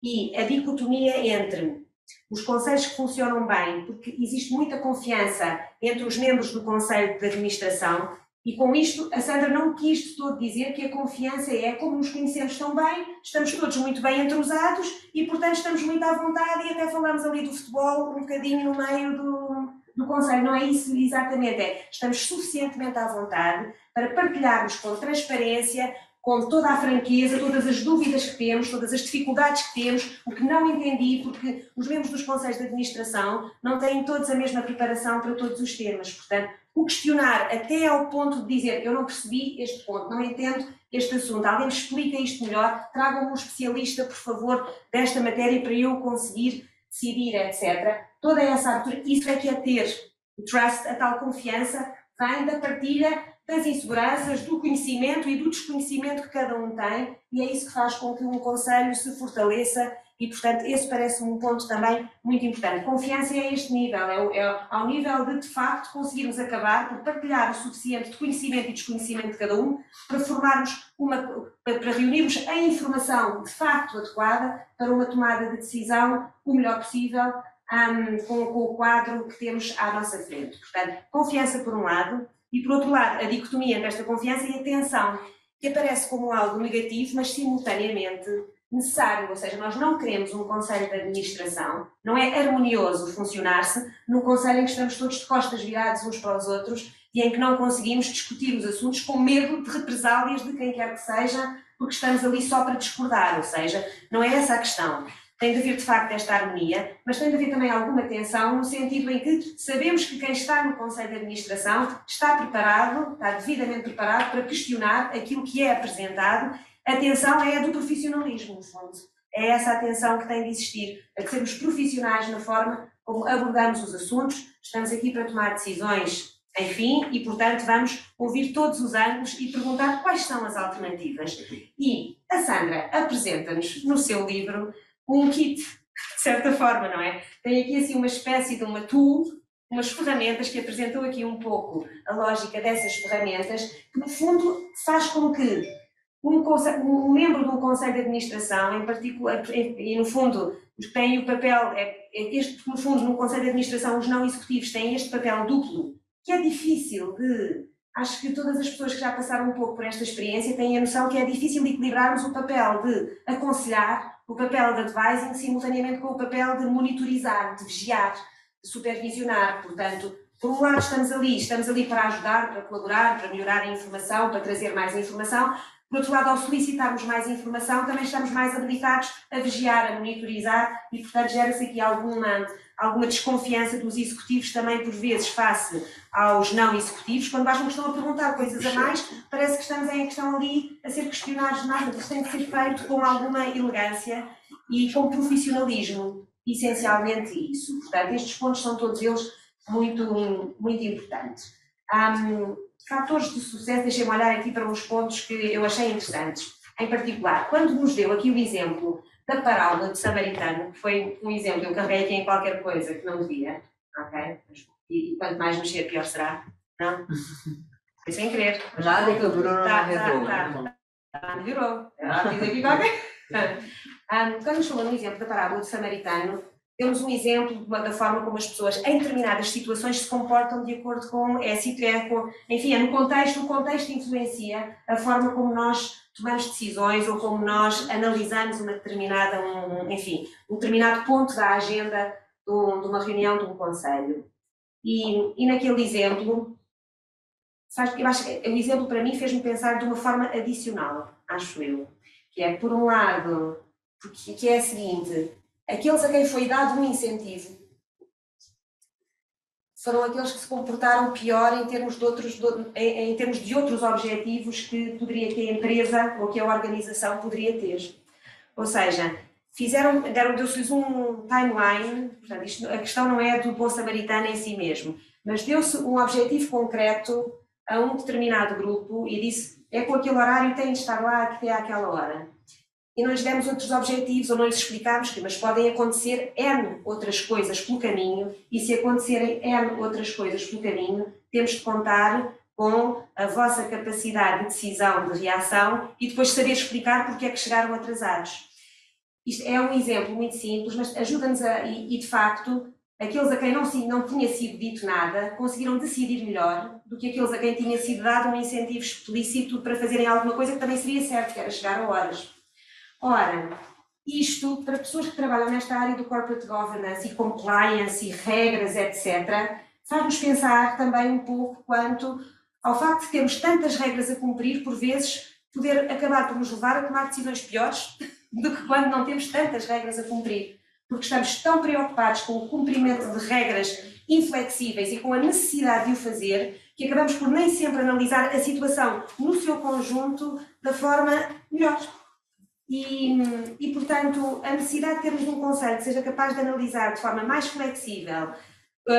e a dicotomia entre os conselhos que funcionam bem, porque existe muita confiança entre os membros do conselho de administração, e com isto a Sandra não quis de todo dizer que a confiança é como nos conhecemos tão bem, estamos todos muito bem entrosados e portanto estamos muito à vontade e até falamos ali do futebol um bocadinho no meio do conselho. Não é isso exatamente, estamos suficientemente à vontade para partilharmos com transparência, com toda a franqueza, todas as dúvidas que temos, todas as dificuldades que temos, o que não entendi, porque os membros dos conselhos de administração não têm todos a mesma preparação para todos os temas. Portanto, o questionar até ao ponto de dizer eu não percebi este ponto, não entendo este assunto, alguém me explica isto melhor, tragam-me um especialista, por favor, desta matéria para eu conseguir decidir, etc. Toda essa abertura, isso é que é ter o trust, a tal confiança, vem da partilha das inseguranças, do conhecimento e do desconhecimento que cada um tem, e é isso que faz com que um conselho se fortaleça e, portanto, esse parece-me um ponto também muito importante. Confiança é a este nível, é ao nível de facto, conseguirmos acabar por partilhar o suficiente de conhecimento e desconhecimento de cada um para formarmos para reunirmos a informação de facto adequada para uma tomada de decisão o melhor possível com o quadro que temos à nossa frente. Portanto, confiança por um lado, e por outro lado, a dicotomia entre esta confiança e a tensão, que aparece como algo negativo, mas simultaneamente necessário, ou seja, nós não queremos um conselho de administração, não é harmonioso funcionar-se num conselho em que estamos todos de costas virados uns para os outros e em que não conseguimos discutir os assuntos com medo de represálias de quem quer que seja, porque estamos ali só para discordar, ou seja, não é essa a questão. Tem de haver, de facto, esta harmonia, mas tem de haver também alguma tensão, no sentido em que sabemos que quem está no Conselho de Administração está preparado, está devidamente preparado para questionar aquilo que é apresentado. A tensão é a do profissionalismo, no fundo. É essa a tensão que tem de existir, a de sermos profissionais na forma como abordamos os assuntos. Estamos aqui para tomar decisões, enfim, e, portanto, vamos ouvir todos os ângulos e perguntar quais são as alternativas. E a Sandra apresenta-nos, no seu livro, um kit, de certa forma, não é? Tem aqui assim uma espécie de uma tool, umas ferramentas que apresentou aqui um pouco a lógica dessas ferramentas, que no fundo faz com que um membro de um conselho de administração, em particular, e no fundo, os que têm o papel, no fundo, no conselho de administração, os não executivos têm este papel duplo, que é difícil de... Acho que todas as pessoas que já passaram um pouco por esta experiência têm a noção que é difícil de equilibrarmos o papel de aconselhar, o papel de advising, simultaneamente com o papel de monitorizar, de vigiar, de supervisionar. Portanto, por um lado estamos ali para ajudar, para colaborar, para melhorar a informação, para trazer mais informação. Por outro lado, ao solicitarmos mais informação, também estamos mais habilitados a vigiar, a monitorizar e, portanto, gera-se aqui alguma desconfiança dos executivos também, por vezes, face aos não executivos. Quando acham que estão a perguntar coisas a mais, parece que estão ali a ser questionados de nada. Isso tem que ser feito com alguma elegância e com profissionalismo, essencialmente isso. Portanto, estes pontos são todos eles muito, muito importantes. Fatores de sucesso, deixem-me olhar aqui para uns pontos que eu achei interessantes. Em particular, quando nos deu aqui o exemplo da parábola de Samaritano, que foi um exemplo, eu carreguei aqui em qualquer coisa que não devia, ok? E quanto mais mexer, pior será, não? Foi sem querer. Nada que o Bruno não arredou. Melhorou. Fiz aqui qualquer Quando nos falou no exemplo da parábola de Samaritano, temos um exemplo da forma como as pessoas, em determinadas situações, se comportam de acordo com, enfim, é no contexto, o contexto influencia a forma como nós tomamos decisões ou como nós analisamos uma determinada, um determinado ponto da agenda de uma reunião de um conselho. E naquele exemplo, eu acho que o exemplo para mim fez-me pensar de uma forma adicional, acho eu, que é, por um lado, que é a seguinte: aqueles a quem foi dado um incentivo foram aqueles que se comportaram pior em termos de outros objetivos que poderia ter a empresa ou que a organização poderia ter. Ou seja, deu-se-lhes um timeline, portanto, a questão não é do bom samaritano em si mesmo, mas deu-se um objetivo concreto a um determinado grupo e disse é com aquele horário tem de estar lá até àquela hora. E não lhes demos outros objetivos ou não lhes explicámos que mas podem acontecer N outras coisas pelo caminho e se acontecerem N outras coisas pelo caminho, temos de contar com a vossa capacidade de decisão, de reação e depois saber explicar porque é que chegaram atrasados. Isto é um exemplo muito simples, mas ajuda-nos e de facto, aqueles a quem não tinha sido dito nada, conseguiram decidir melhor do que aqueles a quem tinha sido dado um incentivo explícito para fazerem alguma coisa que também seria certo, que era chegar a horas. Ora, isto, para pessoas que trabalham nesta área do corporate governance e compliance e regras, etc., faz-nos pensar também um pouco quanto ao facto de termos tantas regras a cumprir, por vezes, poder acabar por nos levar a tomar decisões piores do que quando não temos tantas regras a cumprir. Porque estamos tão preocupados com o cumprimento de regras inflexíveis e com a necessidade de o fazer, que acabamos por nem sempre analisar a situação no seu conjunto da forma melhor. E, portanto, a necessidade de termos um conselho que seja capaz de analisar de forma mais flexível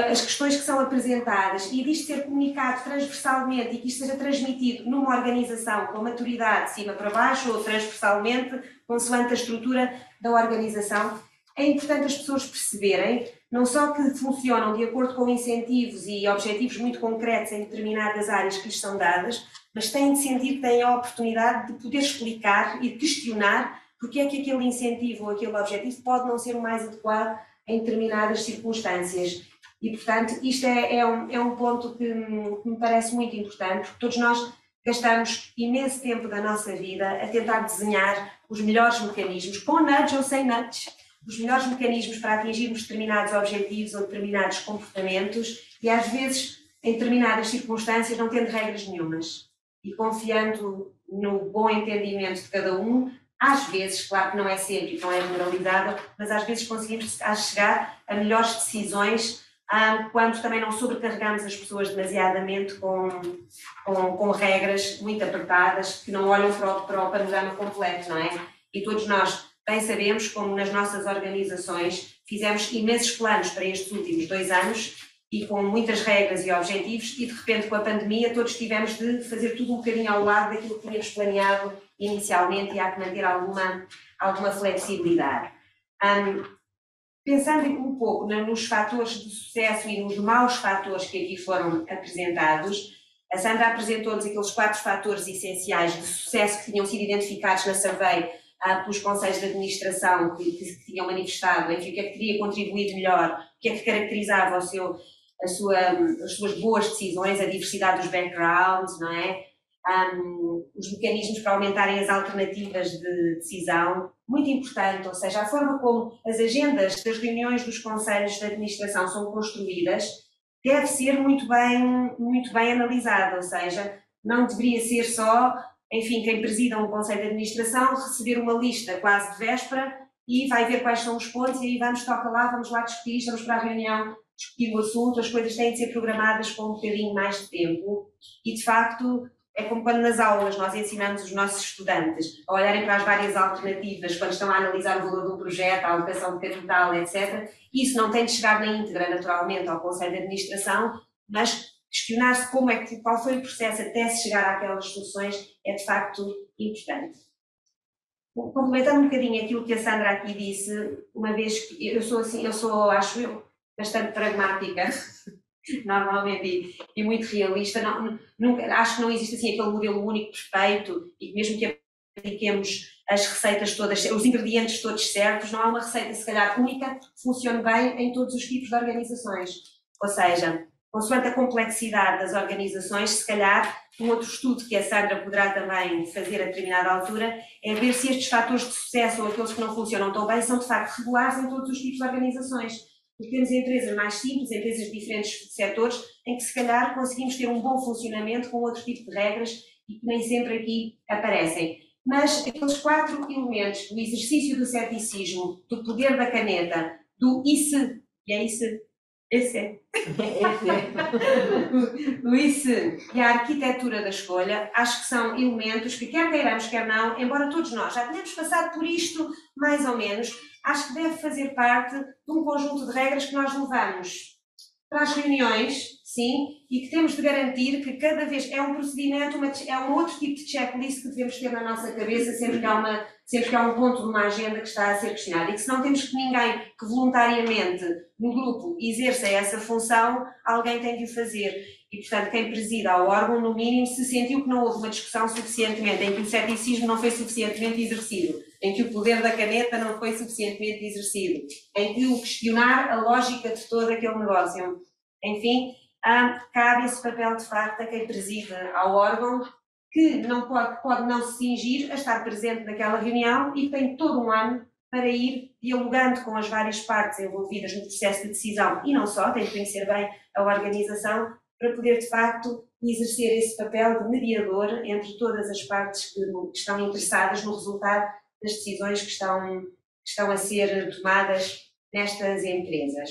as questões que são apresentadas e disto ser comunicado transversalmente e que isto seja transmitido numa organização com maturidade de cima para baixo ou transversalmente, consoante a estrutura da organização, é importante as pessoas perceberem não só que funcionam de acordo com incentivos e objetivos muito concretos em determinadas áreas que lhes são dadas, mas têm de sentir que têm a oportunidade de poder explicar e questionar porque é que aquele incentivo ou aquele objetivo pode não ser o mais adequado em determinadas circunstâncias. E, portanto, isto é um ponto que me parece muito importante, porque todos nós gastamos imenso tempo da nossa vida a tentar desenhar os melhores mecanismos, com nudge ou sem nudge, os melhores mecanismos para atingirmos determinados objetivos ou determinados comportamentos e, às vezes, em determinadas circunstâncias, não tendo regras nenhumas. E confiando no bom entendimento de cada um, às vezes, claro que não é sempre e não é generalizado, mas às vezes conseguimos chegar a melhores decisões quando também não sobrecarregamos as pessoas demasiadamente com regras muito apertadas que não olham para o panorama completo, não é? E todos nós bem sabemos como nas nossas organizações fizemos imensos planos para estes últimos 2 anos e com muitas regras e objetivos e de repente com a pandemia todos tivemos de fazer tudo um bocadinho ao lado daquilo que tínhamos planeado inicialmente e há que manter alguma flexibilidade. Pensando um pouco nos fatores de sucesso e nos maus fatores que aqui foram apresentados, a Sandra apresentou-nos aqueles 4 fatores essenciais de sucesso que tinham sido identificados na survey pelos conselhos de administração que tinham manifestado, enfim, o que é que teria contribuído melhor, o que é que caracterizava as suas boas decisões, a diversidade dos backgrounds, não é? Os mecanismos para aumentarem as alternativas de decisão, muito importante, ou seja, a forma como as agendas das reuniões dos conselhos de administração são construídas deve ser muito bem analisada, ou seja, não deveria ser só, enfim, quem presida um conselho de administração receber uma lista quase de véspera e vai ver quais são os pontos e aí vamos lá discutir, estamos para a reunião discutir o assunto, as coisas têm de ser programadas com um bocadinho mais de tempo e, de facto, é como quando nas aulas nós ensinamos os nossos estudantes a olharem para as várias alternativas quando estão a analisar o valor de um projeto, a alocação de capital, etc. Isso não tem de chegar na íntegra, naturalmente, ao Conselho de Administração, mas questionar-se qual foi o processo até se chegar àquelas soluções é, de facto, importante. Complementando um bocadinho aquilo que a Sandra aqui disse, uma vez que eu sou, acho eu, bastante pragmática, normalmente, e muito realista, acho que não existe assim aquele modelo único perfeito e mesmo que apliquemos as receitas todas, os ingredientes todos certos, não há uma receita se calhar única que funcione bem em todos os tipos de organizações. Ou seja, consoante a complexidade das organizações, se calhar um outro estudo que a Sandra poderá também fazer a determinada altura é ver se estes fatores de sucesso ou aqueles que não funcionam tão bem são de facto regulares em todos os tipos de organizações. Porque temos empresas mais simples, empresas de diferentes setores, em que se calhar conseguimos ter um bom funcionamento com outro tipo de regras e que nem sempre aqui aparecem. Mas aqueles 4 elementos do exercício do ceticismo, do poder da caneta, do e se, e é isso, o ICE e a arquitetura da escolha, acho que são elementos que quer queiramos, quer não, embora todos nós já tenhamos passado por isto mais ou menos, acho que deve fazer parte de um conjunto de regras que nós levamos para as reuniões, sim, e que temos de garantir que cada vez é um procedimento, é um outro tipo de checklist que devemos ter na nossa cabeça sempre que há um ponto de uma agenda que está a ser questionado, e que se não temos que ninguém que voluntariamente no grupo exerça essa função, alguém tem de o fazer. E, portanto, quem presida ao órgão, no mínimo, se sentiu que não houve uma discussão suficientemente, em que o ceticismo não foi suficientemente exercido, em que o poder da caneta não foi suficientemente exercido, em que o questionar a lógica de todo aquele negócio. Enfim, cabe esse papel, de facto, a quem presida ao órgão, que não pode não se cingir a estar presente naquela reunião e tem todo um ano para ir dialogando com as várias partes envolvidas no processo de decisão, e não só, tem que conhecer bem a organização, para poder, de facto, exercer esse papel de mediador entre todas as partes que estão interessadas no resultado das decisões que estão a ser tomadas nestas empresas.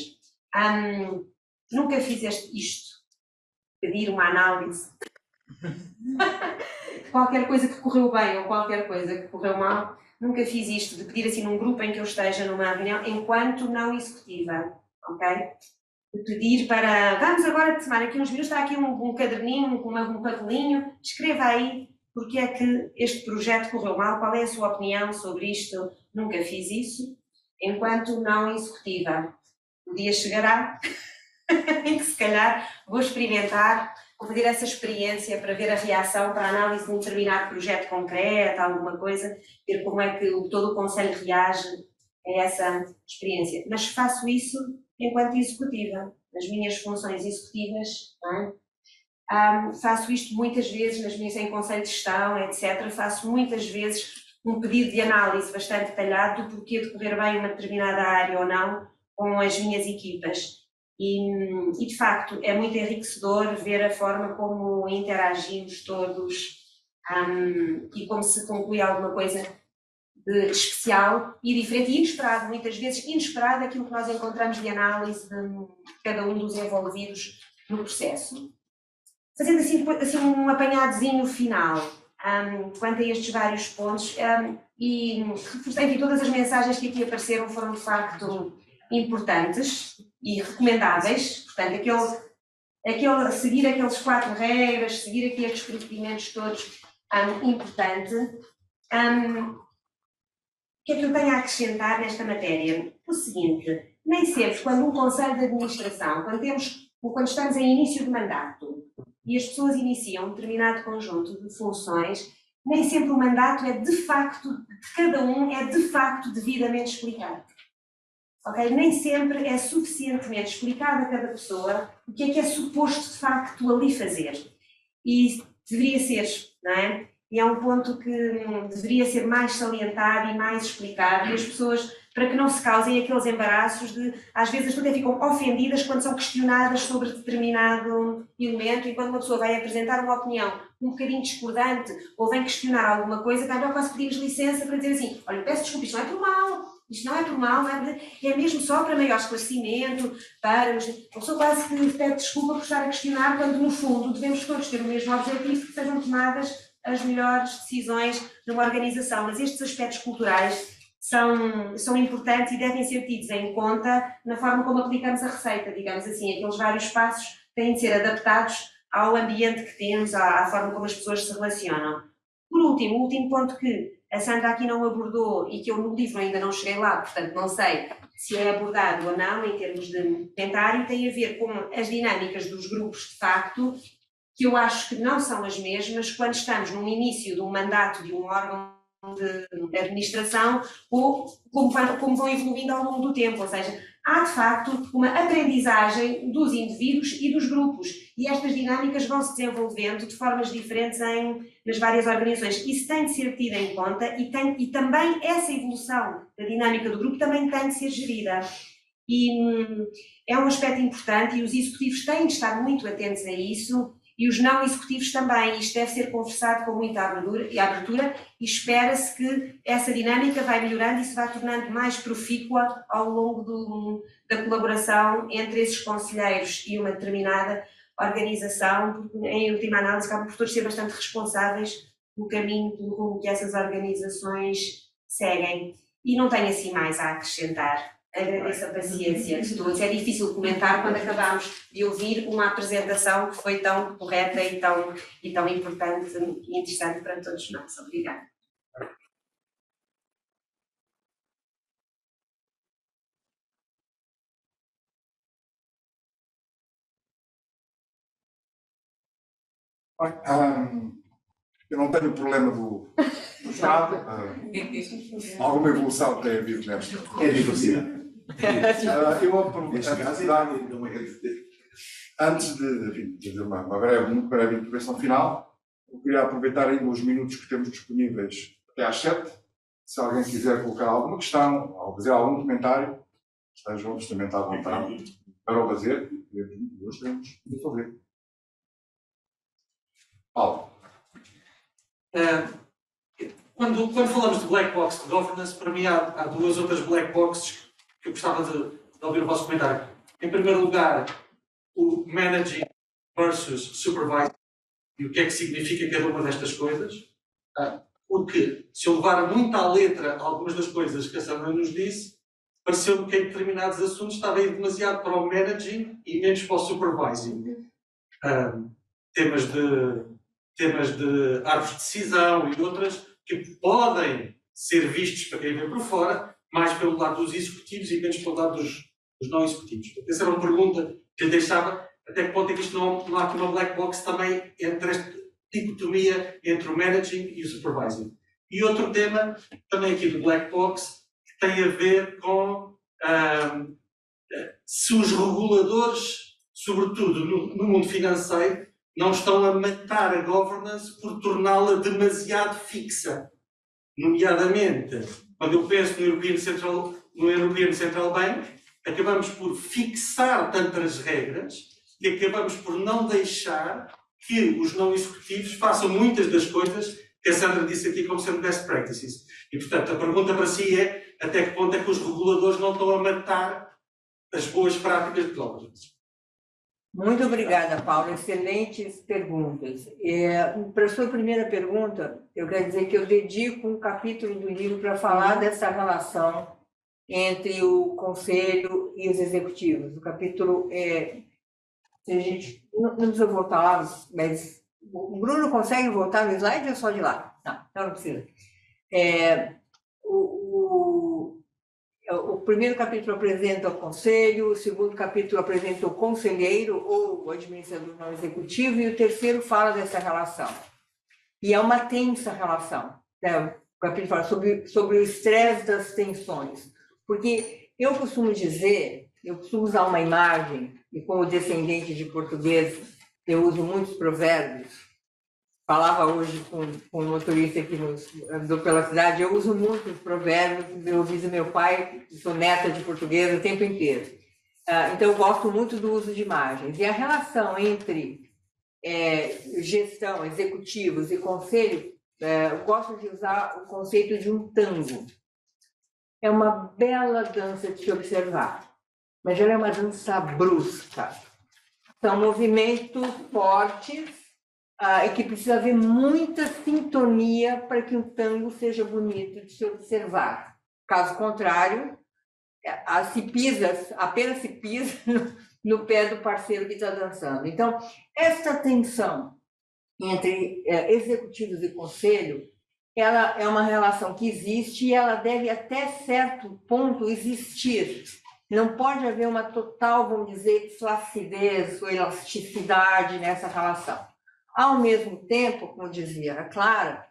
Nunca fiz isto, pedir uma análise de qualquer coisa que correu bem ou qualquer coisa que correu mal. Nunca fiz isto, de pedir assim num grupo em que eu esteja numa reunião, enquanto não executiva, ok? De pedir para, vamos agora tomar aqui uns minutos, está aqui um caderninho, um papelinho, escreva aí porque é que este projeto correu mal, qual é a sua opinião sobre isto. Nunca fiz isso, enquanto não executiva. O dia chegará em que se calhar vou experimentar, vou pedir essa experiência para ver a reação, para a análise de um determinado projeto concreto, alguma coisa, ver como é que todo o Conselho reage a essa experiência. Mas faço isso enquanto executiva, nas minhas funções executivas, não é? Faço isto muitas vezes nas minhas em Conselho de Gestão, etc. Faço muitas vezes um pedido de análise bastante detalhado do porquê de correr bem uma determinada área ou não com as minhas equipas. E de facto é muito enriquecedor ver a forma como interagimos todos e como se conclui alguma coisa de especial e diferente e inesperado, muitas vezes inesperado, aquilo que nós encontramos de análise de cada um dos envolvidos no processo. Fazendo assim um apanhadozinho final quanto a estes vários pontos e enfim, todas as mensagens que aqui apareceram foram de facto importantes e recomendáveis, portanto seguir aqueles 4 regras, seguir aqui estes procedimentos todos, importante. O que é que eu tenho a acrescentar nesta matéria? O seguinte, nem sempre quando um conselho de administração, quando estamos em início de mandato e as pessoas iniciam um determinado conjunto de funções, nem sempre o mandato é de facto, de cada um, é de facto devidamente explicado. Okay? Nem sempre é suficientemente explicado a cada pessoa o que é suposto de facto ali fazer. E deveria ser, não é? E é um ponto que deveria ser mais salientado e mais explicado, e as pessoas, para que não se causem aqueles embaraços de, às vezes as pessoas ficam ofendidas quando são questionadas sobre determinado elemento, e quando uma pessoa vai apresentar uma opinião um bocadinho discordante, ou vem questionar alguma coisa, eu quase pedimos licença para dizer assim, olha, peço desculpa, isto não é por mal. Isto não é por mal, não é mesmo só para maior esclarecimento, a pessoa quase que pede desculpa por estar a questionar, quando no fundo devemos todos ter o mesmo objetivo, que sejam tomadas as melhores decisões numa organização. Mas estes aspectos culturais são importantes e devem ser tidos em conta na forma como aplicamos a receita, digamos assim. Aqueles vários passos têm de ser adaptados ao ambiente que temos, à forma como as pessoas se relacionam. Por último, o último ponto que a Sandra aqui não abordou e que eu no livro ainda não cheguei lá, portanto não sei se é abordado ou não em termos de comentário, tem a ver com as dinâmicas dos grupos de facto, que eu acho que não são as mesmas quando estamos no início de um mandato de um órgão de administração ou como vão evoluindo ao longo do tempo, ou seja, há de facto uma aprendizagem dos indivíduos e dos grupos e estas dinâmicas vão se desenvolvendo de formas diferentes nas várias organizações. Isso tem de ser tido em conta e também essa evolução da dinâmica do grupo também tem de ser gerida. E é um aspecto importante e os executivos têm de estar muito atentos a isso e os não executivos também. Isto deve ser conversado com muita abertura e espera-se que essa dinâmica vai melhorando e se vai tornando mais profícua ao longo da colaboração entre esses conselheiros e uma determinada organização, porque em última análise acabam por todos ser bastante responsáveis no caminho pelo rumo que essas organizações seguem. E não tenho assim mais a acrescentar. Agradeço a paciência de todos. É difícil comentar quando acabámos de ouvir uma apresentação que foi tão correta e tão importante e interessante para todos nós. Obrigada. Eu não tenho o problema do Estado. Alguma evolução tem havido nesta. É diversidade. Eu aproveito Neste caso, antes de fazer uma breve intervenção final, eu queria aproveitar ainda os minutos que temos disponíveis até às 7. Se alguém quiser colocar alguma questão ou fazer algum comentário, estejam justamente à vontade para o fazer. Gostaríamos de fazer. Paulo. Quando falamos de black box de governance, para mim há duas outras black boxes que eu gostava de ouvir o vosso comentário. Em primeiro lugar, o managing versus supervising e o que é que significa cada uma destas coisas. Porque, se eu levar muito à letra algumas das coisas que a Sandra nos disse, pareceu-me que em determinados assuntos estava a ir demasiado para o managing e menos para o supervising. Temas de árvores de decisão e outras que podem ser vistos para quem vem por fora, mais pelo lado dos executivos e menos pelo lado dos não executivos. Essa era uma pergunta que eu deixava, até que ponto é que isto não há aqui uma black box também entre esta dicotomia entre o managing e o supervising. E outro tema, também aqui do black box, que tem a ver com se os reguladores, sobretudo no mundo financeiro, não estão a matar a governance por torná-la demasiado fixa. Nomeadamente, quando eu penso no European Central Bank, acabamos por fixar tantas regras e acabamos por não deixar que os não executivos façam muitas das coisas que a Sandra disse aqui como sendo best practices. E, portanto, a pergunta para si é até que ponto é que os reguladores não estão a matar as boas práticas de governance. Muito obrigada, Paulo. Excelentes perguntas. Para a sua primeira pergunta, eu quero dizer que eu dedico um capítulo do livro para falar dessa relação entre o conselho e os executivos. O capítulo se a gente não precisa voltar lá, mas o Bruno consegue voltar no slide ou é só de lá? Não, então não precisa. O primeiro capítulo apresenta o conselho, o segundo capítulo apresenta o conselheiro ou o administrador não executivo, e o terceiro fala dessa relação. E é uma tensa relação. Né? O capítulo fala sobre o estresse das tensões. Porque eu costumo usar uma imagem, e como descendente de português, eu uso muitos provérbios. Falava hoje com um motorista que andou pela cidade, eu uso muitos provérbios, eu ouvi do meu pai, sou neta de português o tempo inteiro. Então, eu gosto muito do uso de imagens. E a relação entre gestão, executivos e conselho, eu gosto de usar o conceito de um tango. É uma bela dança de se observar, mas ela é uma dança brusca. São movimentos fortes, e que precisa haver muita sintonia para que um tango seja bonito de se observar. Caso contrário, apenas se pisa no pé do parceiro que está dançando. Então, essa tensão entre executivos e conselho, ela é uma relação que existe e ela deve até certo ponto existir. Não pode haver uma total, vamos dizer, flacidez ou elasticidade nessa relação. Ao mesmo tempo, como dizia a Clara,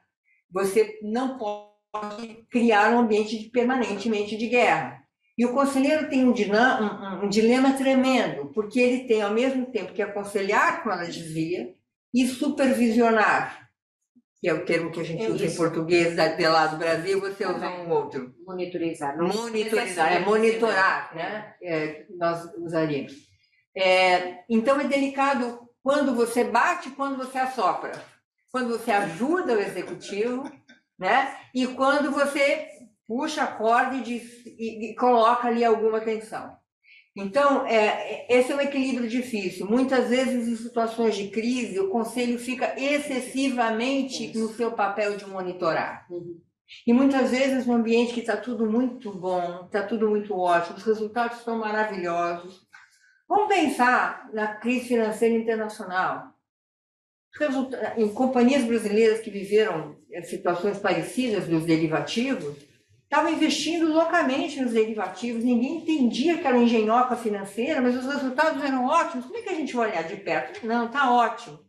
você não pode criar um ambiente permanentemente de guerra. E o conselheiro tem um dilema tremendo, porque ele tem, ao mesmo tempo, que aconselhar, como ela dizia, e supervisionar, que é o termo que a gente usa em português, de lá do Brasil, você usa um outro. Monitorizar. Monitorar, né? Nós usaríamos. Então, é delicado quando você bate, quando você assopra, quando você ajuda o executivo, né? E quando você puxa a corda e coloca ali alguma tensão. Então, esse é um equilíbrio difícil. Muitas vezes, em situações de crise, o conselho fica excessivamente no seu papel de monitorar. E muitas vezes no ambiente que está tudo muito bom, está tudo muito ótimo, os resultados estão maravilhosos. Vamos pensar na crise financeira internacional. Em companhias brasileiras que viveram situações parecidas dos derivativos, estavam investindo loucamente nos derivativos, ninguém entendia aquela engenhoca financeira, mas os resultados eram ótimos. Como é que a gente vai olhar de perto? Não, está ótimo.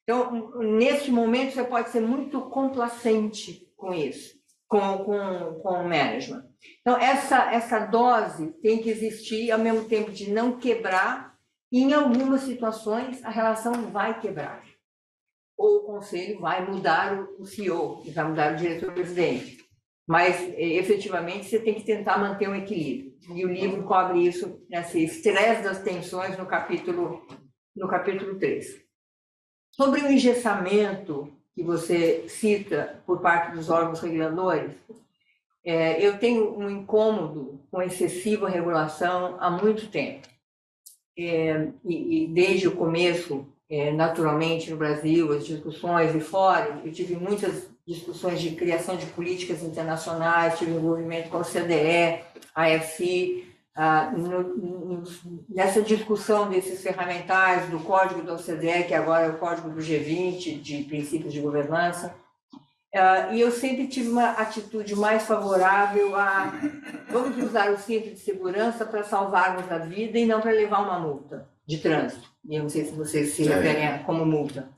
Então, nesse momento, você pode ser muito complacente com isso, com o management. Então, essa dose tem que existir, ao mesmo tempo de não quebrar, e em algumas situações a relação vai quebrar. Ou o conselho vai mudar o CEO, vai mudar o diretor-presidente. Mas, efetivamente, você tem que tentar manter um equilíbrio. E o livro cobre isso, nesse estresse das tensões, no capítulo 3. Sobre o engessamento que você cita por parte dos órgãos reguladores, eu tenho um incômodo com excessiva regulação há muito tempo. E desde o começo, naturalmente, no Brasil, as discussões e fora, eu tive muitas discussões de criação de políticas internacionais, tive envolvimento com a OCDE, a EFC, nessa discussão desses ferramentais do código da OCDE, que agora é o código do G20, de princípios de governança, e eu sempre tive uma atitude mais favorável a vamos usar o cinto de segurança para salvarmos a vida e não para levar uma multa de trânsito. Eu não sei se vocês se referem como multa.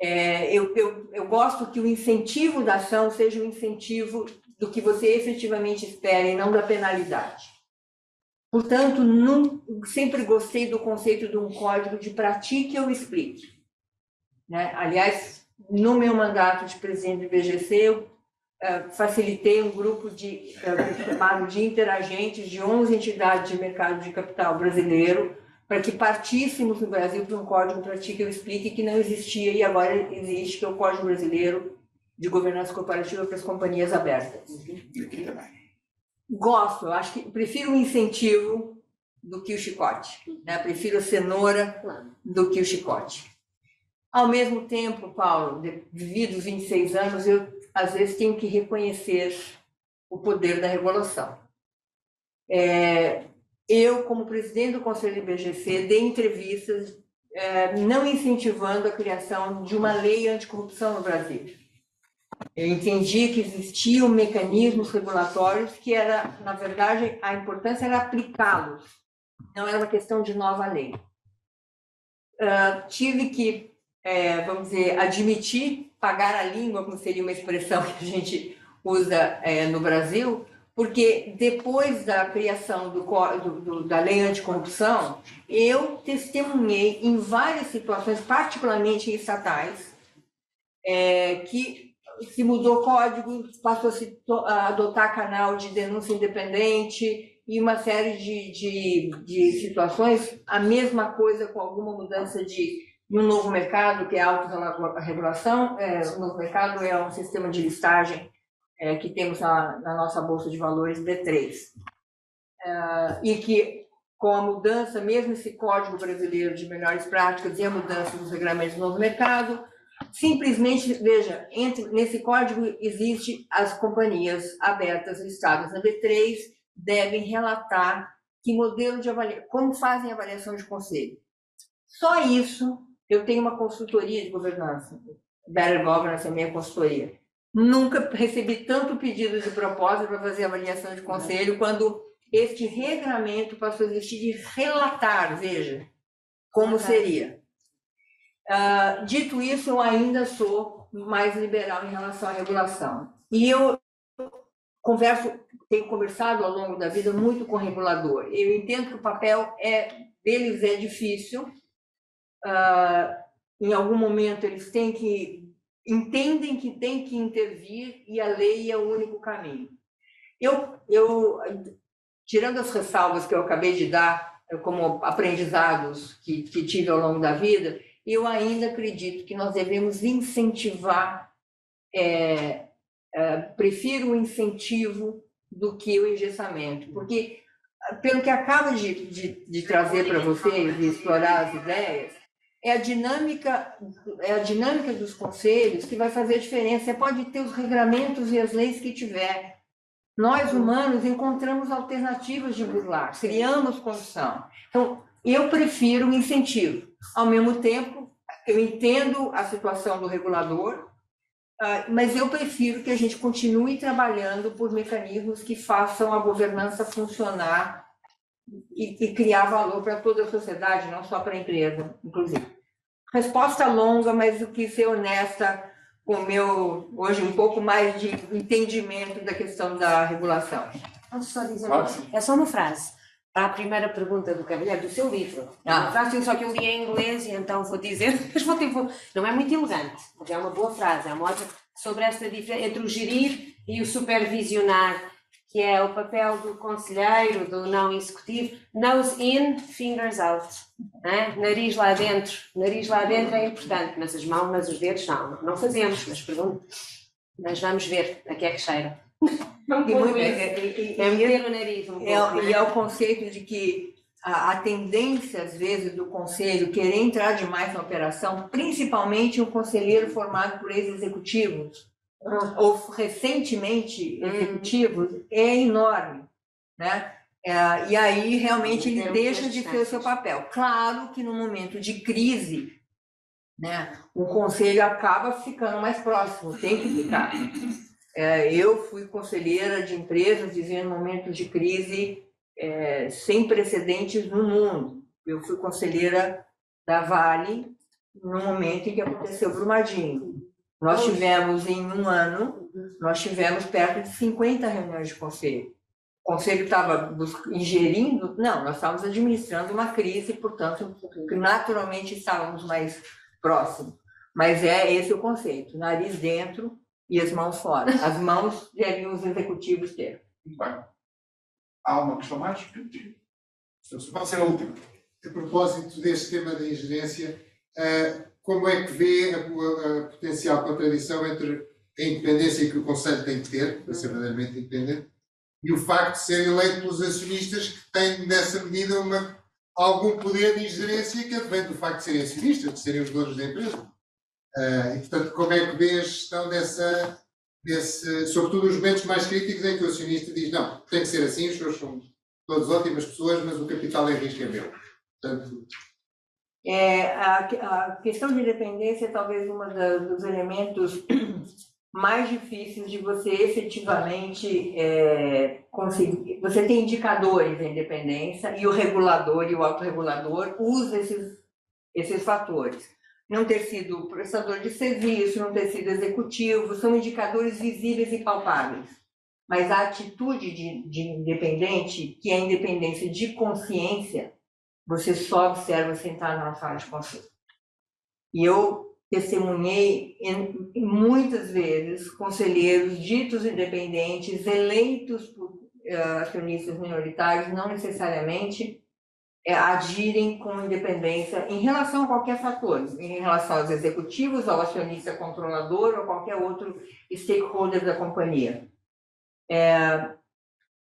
Eu gosto que o incentivo da ação seja o incentivo do que você efetivamente espera e não da penalidade. Portanto, sempre gostei do conceito de um código de pratique ou explique. Aliás, no meu mandato de presidente do IBGC, eu facilitei um grupo chamado de interagentes de 11 entidades de mercado de capital brasileiro para que partíssemos no Brasil para um código pratique ou explique que não existia e agora existe, que é o Código Brasileiro de Governança Corporativa para as Companhias Abertas. Gosto, eu acho que prefiro o incentivo do que o chicote, prefiro a cenoura do que o chicote. Ao mesmo tempo, Paulo, devido aos 26 anos, eu às vezes tenho que reconhecer o poder da regulação. Eu, como presidente do Conselho do IBGC, dei entrevistas não incentivando a criação de uma lei anticorrupção no Brasil. Eu entendi que existiam mecanismos regulatórios que era, na verdade, a importância era aplicá-los, não era uma questão de nova lei. Tive que, vamos dizer, admitir, pagar a língua, como seria uma expressão que a gente usa no Brasil, porque depois da criação da lei anticorrupção, eu testemunhei em várias situações, particularmente em estatais, que se mudou o código, passou a adotar canal de denúncia independente e uma série de situações, a mesma coisa com alguma mudança no novo mercado, que é a autorregulação. O novo mercado é um sistema de listagem que temos na nossa Bolsa de Valores B3. E que, com a mudança, mesmo esse Código Brasileiro de Melhores Práticas e a mudança dos regulamentos do novo mercado, simplesmente, veja, nesse código existe as companhias abertas listadas na B3 devem relatar que modelo de avaliação, como fazem a avaliação de conselho. Só isso, eu tenho uma consultoria de governança, Better Governance é minha consultoria. Nunca recebi tanto pedido de proposta para fazer avaliação de conselho quando este regramento passou a existir de relatar, veja, como seria. Dito isso, eu ainda sou mais liberal em relação à regulação. E eu tenho conversado ao longo da vida muito com o regulador. Eu entendo que o papel deles é difícil. Em algum momento, eles entendem que tem que intervir e a lei é o único caminho. Tirando as ressalvas que eu acabei de dar, como aprendizados que tive ao longo da vida, eu ainda acredito que nós devemos incentivar, prefiro o incentivo do que o engessamento, porque, pelo que acaba de trazer para vocês, de explorar as ideias, é a dinâmica dos conselhos que vai fazer a diferença. Você pode ter os regramentos e as leis que tiver. Nós, humanos, encontramos alternativas de burlar, criamos condição. Então, eu prefiro o incentivo. Ao mesmo tempo, eu entendo a situação do regulador, mas eu prefiro que a gente continue trabalhando por mecanismos que façam a governança funcionar e criar valor para toda a sociedade, não só para a empresa, inclusive. Resposta longa, mas eu quis ser honesta com o meu, hoje, um pouco mais de entendimento da questão da regulação. Posso só dizer Claro uma que coisa? É só uma frase. Para a primeira pergunta do Cavalheiro, do seu livro. Uma frase, só que eu li em inglês e então vou dizer, mas não é muito elegante, mas é uma boa frase, é uma ótima, sobre esta diferença entre o gerir e o supervisionar, que é o papel do conselheiro, do não executivo, nose in, fingers out. Né? Nariz lá dentro. Nariz lá dentro é importante, mas as mãos, mas os dedos não fazemos, mas pergunto. Mas vamos ver a que é que cheira. É meter o nariz um pouco. E é o conceito de que a tendência, às vezes, do conselho querer entrar demais na operação, principalmente um conselheiro formado por ex-executivos, ou recentemente executivos, é enorme, né? E aí, realmente, ele deixa de ter o seu papel. Claro que no momento de crise, né, o conselho acaba ficando mais próximo, tem que ficar. Eu fui conselheira de empresas vivendo momentos de crise sem precedentes no mundo. Eu fui conselheira da Vale no momento em que aconteceu o Brumadinho. Nós tivemos, em um ano, perto de 50 reuniões de conselho. O conselho estava ingerindo? Não, nós estávamos administrando uma crise, portanto, naturalmente estávamos mais próximos. Mas esse o conceito, nariz dentro e as mãos fora. As mãos devem os executivos ter. Muito bem. Há uma questão mais? Pode ser a última. A propósito deste tema da ingerência, como é que vê a potencial contradição entre a independência que o Conselho tem que ter, para ser verdadeiramente independente, e o facto de ser eleito pelos acionistas que têm, nessa medida, algum poder de ingerência que advém do facto de serem acionistas, de serem os donos da empresa? E, portanto, como é que vê a gestão sobretudo nos momentos mais críticos em que o acionista diz não, tem que ser assim, os senhores são todas ótimas pessoas, mas o capital em risco é meu. Portanto, a questão de independência é talvez um dos elementos mais difíceis de você efetivamente conseguir. Você tem indicadores da independência e o regulador e o autorregulador usam esses fatores. Não ter sido prestador de serviço, não ter sido executivo, são indicadores visíveis e palpáveis. Mas a atitude de independente, que é a independência de consciência, você só observa sentado na sala de conselho. E eu testemunhei muitas vezes conselheiros ditos independentes, eleitos por acionistas minoritários, não necessariamente agirem com independência em relação a qualquer fator, em relação aos executivos, ao acionista controlador ou qualquer outro stakeholder da companhia.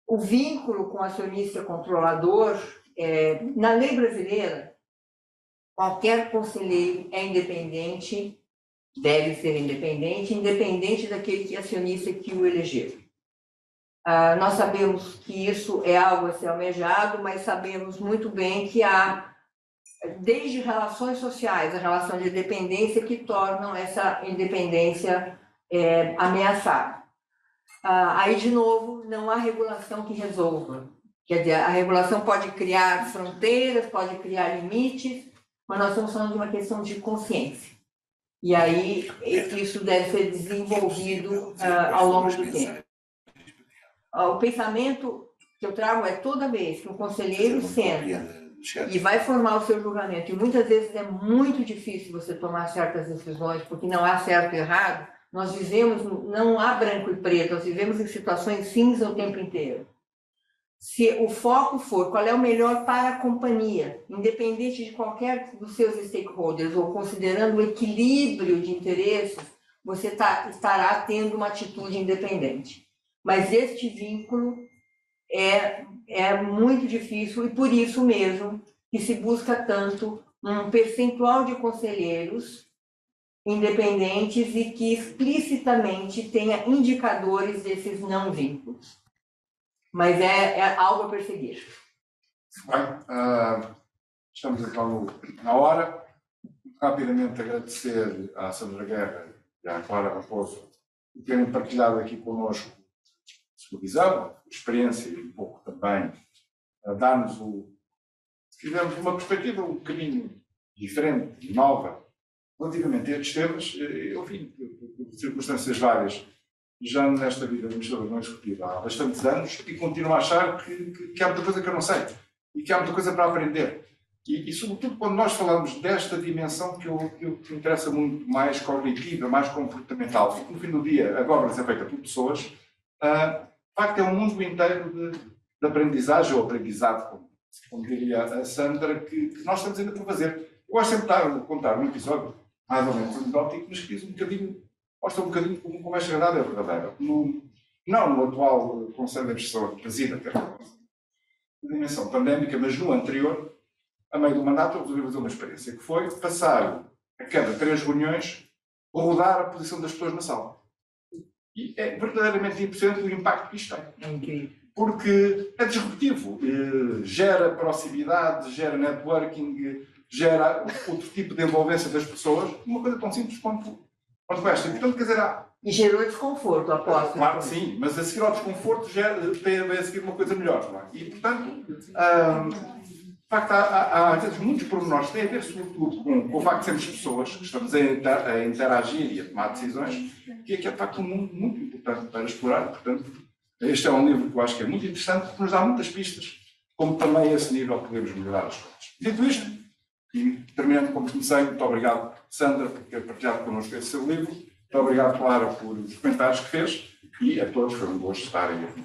O vínculo com o acionista controlador, na lei brasileira, qualquer conselheiro é independente, deve ser independente, independente daquele acionista que o elegeu. Nós sabemos que isso é algo a ser almejado, mas sabemos muito bem que há, desde relações sociais, a relação de dependência que tornam essa independência ameaçada. Aí, de novo, não há regulação que resolva. Quer dizer, a regulação pode criar fronteiras, pode criar limites, mas nós estamos falando de uma questão de consciência. E aí, isso deve ser desenvolvido ao longo do tempo. O pensamento que eu trago é toda vez que um conselheiro senta e vai formar o seu julgamento, e muitas vezes é muito difícil você tomar certas decisões, porque não há certo e errado, nós vivemos, não há branco e preto, nós vivemos em situações cinza o tempo inteiro. Se o foco for qual é o melhor para a companhia, independente de qualquer dos seus stakeholders, ou considerando o equilíbrio de interesses, você estará tendo uma atitude independente. Mas este vínculo é muito difícil e por isso mesmo que se busca tanto um percentual de conselheiros independentes e que explicitamente tenha indicadores desses não vínculos. Mas é algo a perseguir. Bem, estamos então na hora. Rapidamente agradecer à Sandra Guerra e à Clara Raposo por terem partilhado aqui connosco a sua visão, a experiência e um pouco também dar-nos, se quisermos, uma perspectiva um bocadinho diferente, nova, relativamente a estes temas. Eu vim por circunstâncias várias, já nesta vida de administrador não executivo há bastantes anos e continuo a achar que há muita coisa que eu não sei e que há muita coisa para aprender. E sobretudo quando nós falamos desta dimensão que me interessa muito mais cognitiva, mais comportamental, porque no fim do dia a governança é feita por pessoas, de facto é um mundo inteiro de aprendizagem ou aprendizado, como diria a Sandra, que nós estamos ainda por fazer. Eu gosto sempre de contar um episódio, mais ou menos anedótico, mas que diz um bocadinho, mostra um bocadinho como esta verdade é verdadeira. Não no atual Conselho de Administração que presida, que é a dimensão pandémica, mas no anterior, a meio do mandato, eu resolvi fazer uma experiência, que foi passar a cada 3 reuniões a rodar a posição das pessoas na sala. E é verdadeiramente impressionante o impacto que isto tem. É incrível. Porque é disruptivo, gera proximidade, gera networking, gera outro tipo de envolvência das pessoas, uma coisa tão simples quanto esta. Portanto, quer dizer, E gerou desconforto, aposto. claro que sim, mas a seguir ao desconforto tem a seguir uma coisa melhor. Não é? E, portanto, de facto, há às vezes muitos pormenores que têm a ver, sobretudo, com o facto de sermos pessoas que estamos a interagir e a tomar decisões, que é de facto um mundo muito importante para explorar. Portanto, este é um livro que eu acho que é muito interessante, porque nos dá muitas pistas, como também a esse nível podemos melhorar as coisas. Dito isto, e terminando como comecei, muito obrigado, Sandra, por ter partilhado connosco esse seu livro, muito obrigado, Clara, por os comentários que fez, e a todos foi um gosto estarem aqui.